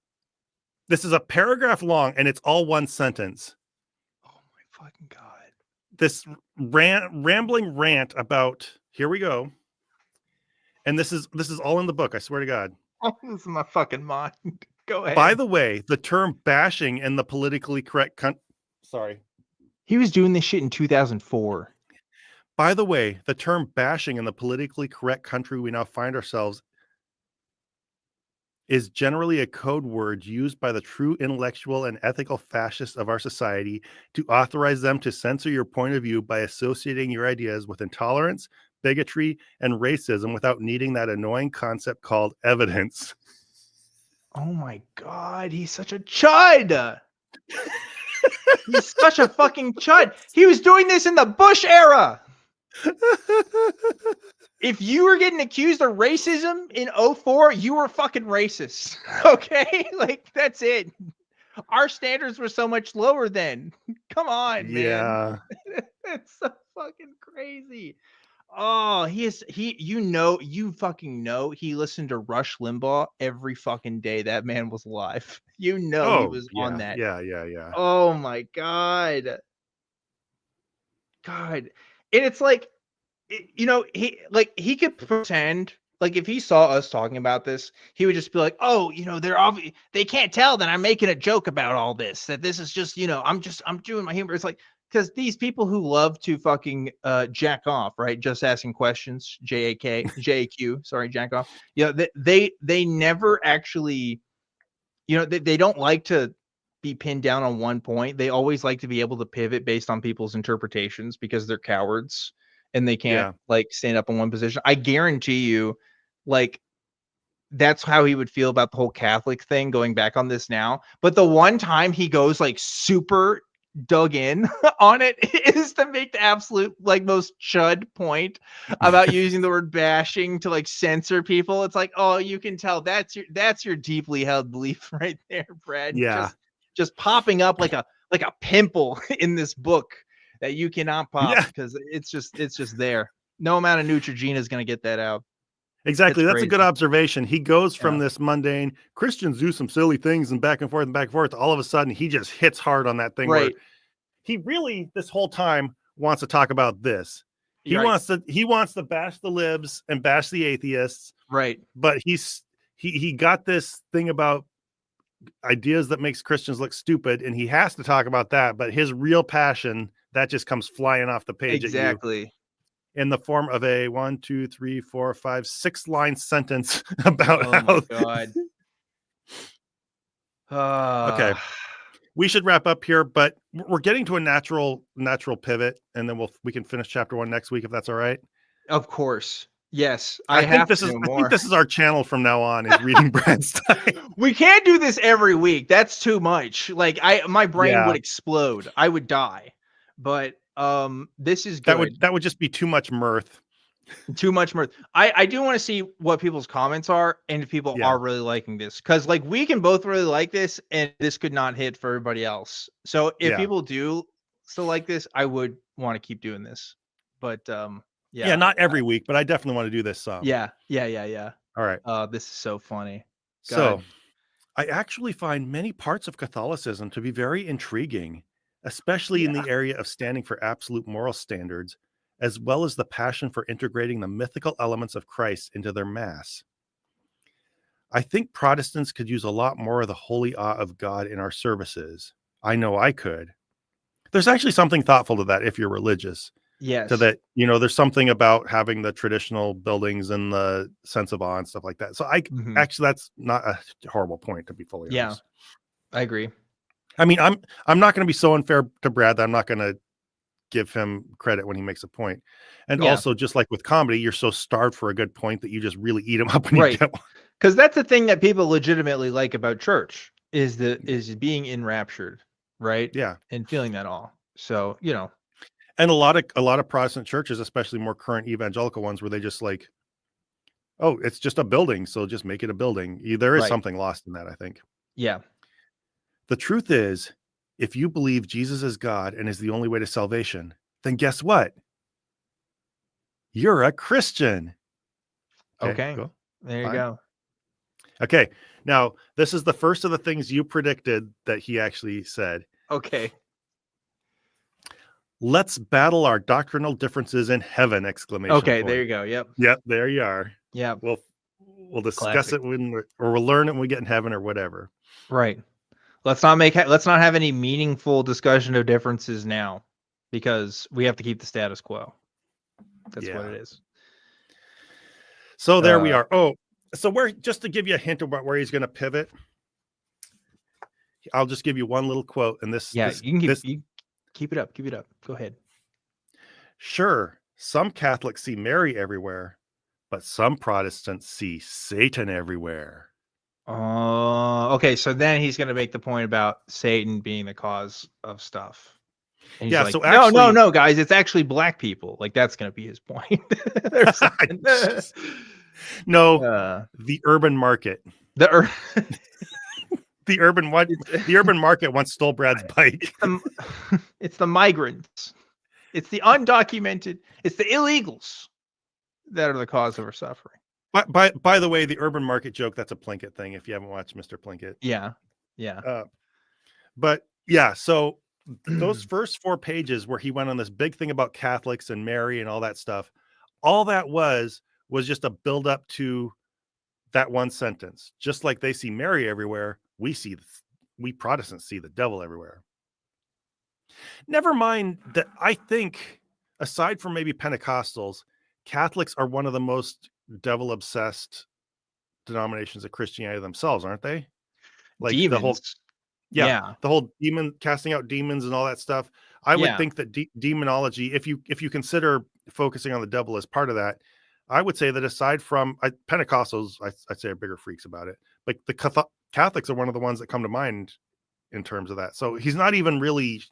This is a paragraph long and it's all one sentence. Oh my fucking God. This rambling rant about, here we go. And this is all in the book, I swear to God. Oh, this is my fucking mind. Go ahead. By the way, the term bashing in the politically correct sorry. He was doing this shit in 2004. By the way, the term bashing in the politically correct country we now find ourselves is generally a code word used by the true intellectual and ethical fascists of our society to authorize them to censor your point of view by associating your ideas with intolerance, bigotry, and racism without needing that annoying concept called evidence. Oh my God, he's such a chud. He's such a fucking chud. He was doing this in the Bush era. If you were getting accused of racism in 2004, you were fucking racist. Okay? Like, that's it. Our standards were so much lower then. Come on, man. It's so fucking crazy. Oh, you fucking know he listened to Rush Limbaugh every fucking day that man was alive. You know he was on that. Yeah. Oh my God. God. And it's like, he could pretend, like, if he saw us talking about this, he would just be like, oh, they can't tell that I'm making a joke about all this, that this is just, I'm doing my humor. It's like, because these people who love to fucking jack off, right? Just asking questions, JAQ, sorry, jack off. They never actually, they don't like to be pinned down on one point. They always like to be able to pivot based on people's interpretations because they're cowards and they can't like stand up in one position. I guarantee you, like, that's how he would feel about the whole Catholic thing going back on this now. But the one time he goes like super dug in on it is to make the absolute like most chud point about using the word bashing to like censor people. It's like, oh, you can tell that's your deeply held belief right there, Brad. Yeah. Just popping up like a pimple in this book that you cannot pop because it's just there. No amount of Neutrogena is going to get that out. Exactly. That's a good observation. He goes from this mundane Christians do some silly things and back and forth and back and forth. All of a sudden, he just hits hard on that thing. Right. Where he really, this whole time, wants to talk about this. He wants to bash the libs and bash the atheists. Right. But he got this thing about ideas that makes Christians look stupid, and he has to talk about that. But his real passion, that just comes flying off the page. Exactly. At you. In the form of a 1, 2, 3, 4, 5, 6-line sentence about my God. Okay, we should wrap up here, but we're getting to a natural pivot, and then we can finish chapter 1 next week if that's all right. Of course, yes. I think this is our channel from now on, is reading Brad Stine. We can't do this every week. That's too much. Like my brain would explode. I would die. But this is good. That would just be too much mirth. Too much mirth. I do want to see what people's comments are and if people are really liking this, because like we can both really like this and this could not hit for everybody else. So if people do still like this, I would want to keep doing this. But not every week, but I definitely want to do this some. Yeah. All right. This is so funny. So I actually find many parts of Catholicism to be very intriguing, especially in the area of standing for absolute moral standards, as well as the passion for integrating the mythical elements of Christ into their mass. I think Protestants could use a lot more of the holy awe of God in our services. I know I could. There's actually something thoughtful to that if you're religious. Yes. To that, there's something about having the traditional buildings and the sense of awe and stuff like that. So actually, that's not a horrible point, to be fully honest. I agree. I mean, I'm not going to be so unfair to Brad that I'm not going to give him credit when he makes a point. And also, just like with comedy, you're so starved for a good point that you just really eat them up when you get one. Because that's the thing that people legitimately like about church is being enraptured, right? Yeah. And feeling that all. So, And a lot of Protestant churches, especially more current evangelical ones, where they just like, oh, it's just a building, so just make it a building. There is something lost in that, I think. Yeah. The truth is, if you believe Jesus is God and is the only way to salvation, then guess what? You're a Christian. Okay. Go. There you go. Okay. Now, this is the first of the things you predicted that he actually said. Okay. Let's battle our doctrinal differences in heaven! Exclamation Okay, point. there you go. Yep. Yep, there you are. Yeah. We'll discuss it or we'll learn it when we get in heaven or whatever. Right. Let's not have any meaningful discussion of differences now, because we have to keep the status quo. That's what it is. So there we are. Oh, so just to give you a hint about where he's going to pivot, I'll just give you one little quote. And this, you can keep it up. Keep it up. Go ahead. Sure, some Catholics see Mary everywhere, but some Protestants see Satan everywhere. Okay. So then he's going to make the point about Satan being the cause of stuff. And he's like, so actually, no, guys, it's actually black people. Like, that's going to be his point. No, the urban market. The urban market once stole Brad's bike. It's the migrants. It's the undocumented. It's the illegals that are the cause of our suffering. By the way, the urban market joke, that's a Plinkett thing. If you haven't watched Mr. Plinkett. Yeah. But yeah, so those first 4 pages where he went on this big thing about Catholics and Mary and all that stuff, all that was just a build up to that one sentence. Just like they see Mary everywhere, we Protestants see the devil everywhere. Never mind that I think, aside from maybe Pentecostals, Catholics are one of the most devil obsessed denominations of Christianity themselves, aren't they? Like demons. the whole demon casting out demons and all that stuff. I would think that demonology, if you consider focusing on the devil as part of that, I would say that aside from Pentecostals, I'd say are bigger freaks about it. Like the Catholics are one of the ones that come to mind in terms of that. So he's not even really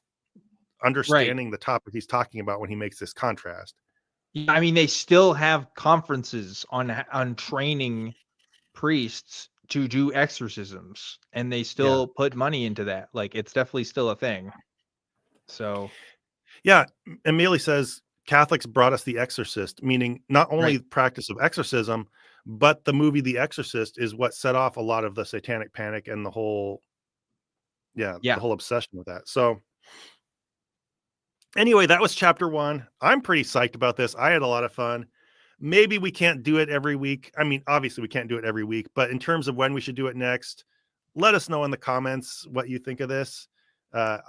understanding the topic he's talking about when he makes this contrast. I mean, they still have conferences on training priests to do exorcisms, and they still put money into that. Like, it's definitely still a thing. So, yeah, Amelie says Catholics brought us The Exorcist, meaning not only the practice of exorcism, but the movie The Exorcist is what set off a lot of the satanic panic and the whole, the whole obsession with that. So anyway, that was chapter 1. I'm pretty psyched about this. I had a lot of fun. Maybe we can't do it every week. I mean, obviously we can't do it every week, but in terms of when we should do it next, let us know in the comments what you think of this. I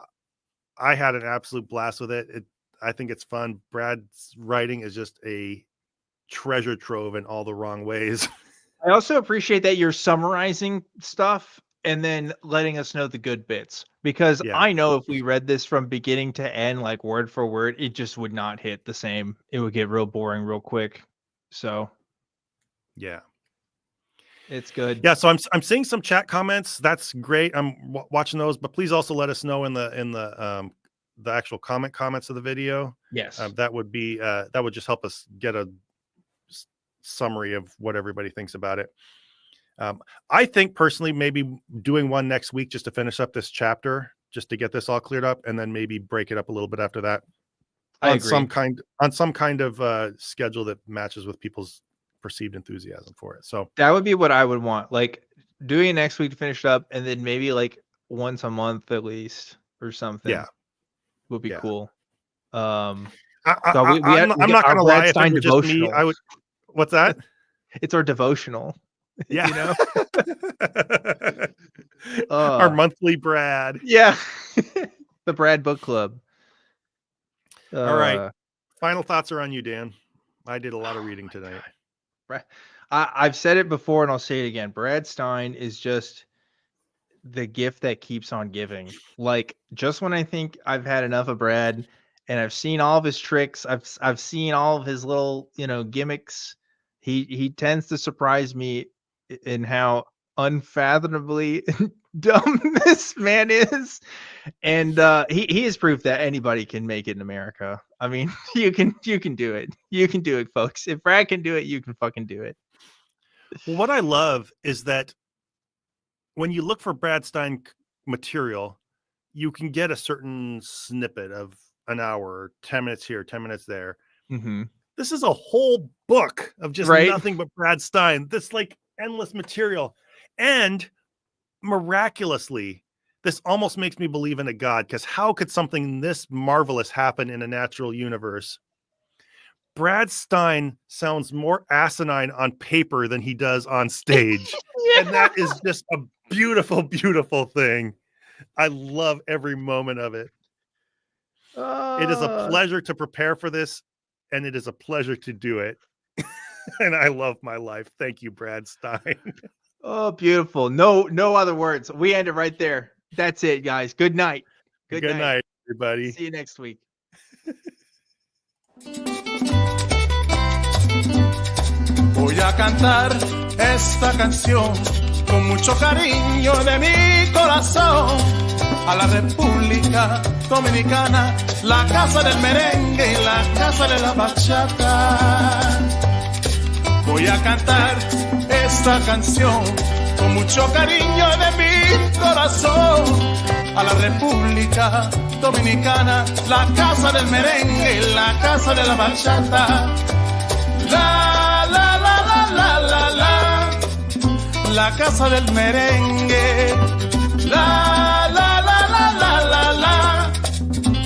had an absolute blast with it. I think it's fun. Brad's writing is just a treasure trove in all the wrong ways. I also appreciate that you're summarizing stuff and then letting us know the good bits, because I know if we read this from beginning to end, like word for word, it just would not hit the same. It would get real boring real quick. So yeah, it's good. Yeah, so I'm seeing some chat comments. That's great. I'm watching those, but please also let us know in the actual comments of the video. Yes, that would just help us get a summary of what everybody thinks about it. I think personally, maybe doing one next week just to finish up this chapter, just to get this all cleared up, and then maybe break it up a little bit after that. I agree. On some kind of schedule that matches with people's perceived enthusiasm for it. So that would be what I would want. Like doing it next week to finish it up, and then maybe like once a month at least or something. Yeah, would be cool. I'm not gonna lie. If it were just me, I would. What's that? It's our devotional. Yeah, you know, our monthly Brad. Yeah, the Brad Book Club. All right. Final thoughts are on you, Dan. I did a lot of reading tonight. I've said it before and I'll say it again. Brad Stine is just the gift that keeps on giving. Like, just when I think I've had enough of Brad and I've seen all of his tricks. I've seen all of his little, gimmicks. He tends to surprise me in how unfathomably dumb this man is. And he has proof that anybody can make it in America. I mean, you can do it. You can do it, folks. If Brad can do it, you can fucking do it. Well, what I love is that when you look for Brad Stine material, you can get a certain snippet of an hour, 10 minutes here, 10 minutes there. Mm-hmm. This is a whole book of just nothing but Brad Stine. This like endless material. And miraculously, this almost makes me believe in a God, because how could something this marvelous happen in a natural universe? Brad Stine sounds more asinine on paper than he does on stage. Yeah. And that is just a beautiful, beautiful thing. I love every moment of it. It is a pleasure to prepare for this, and it is a pleasure to do it. And I love my life. Thank you, Brad Stine. Oh, beautiful. No other words. We end it right there. That's it, guys. Good night. Good night, everybody. See you next week. Voy a cantar esta canción con mucho cariño de mi corazón a la República Dominicana, la casa del merengue y la casa de la bachata. Voy a cantar esta canción con mucho cariño de mi corazón a la República Dominicana, la casa del merengue y la casa de la bachata. La casa del merengue, la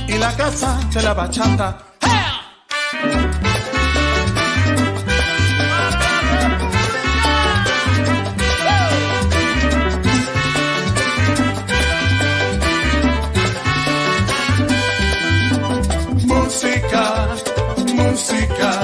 y la casa de la bachata. Música, música.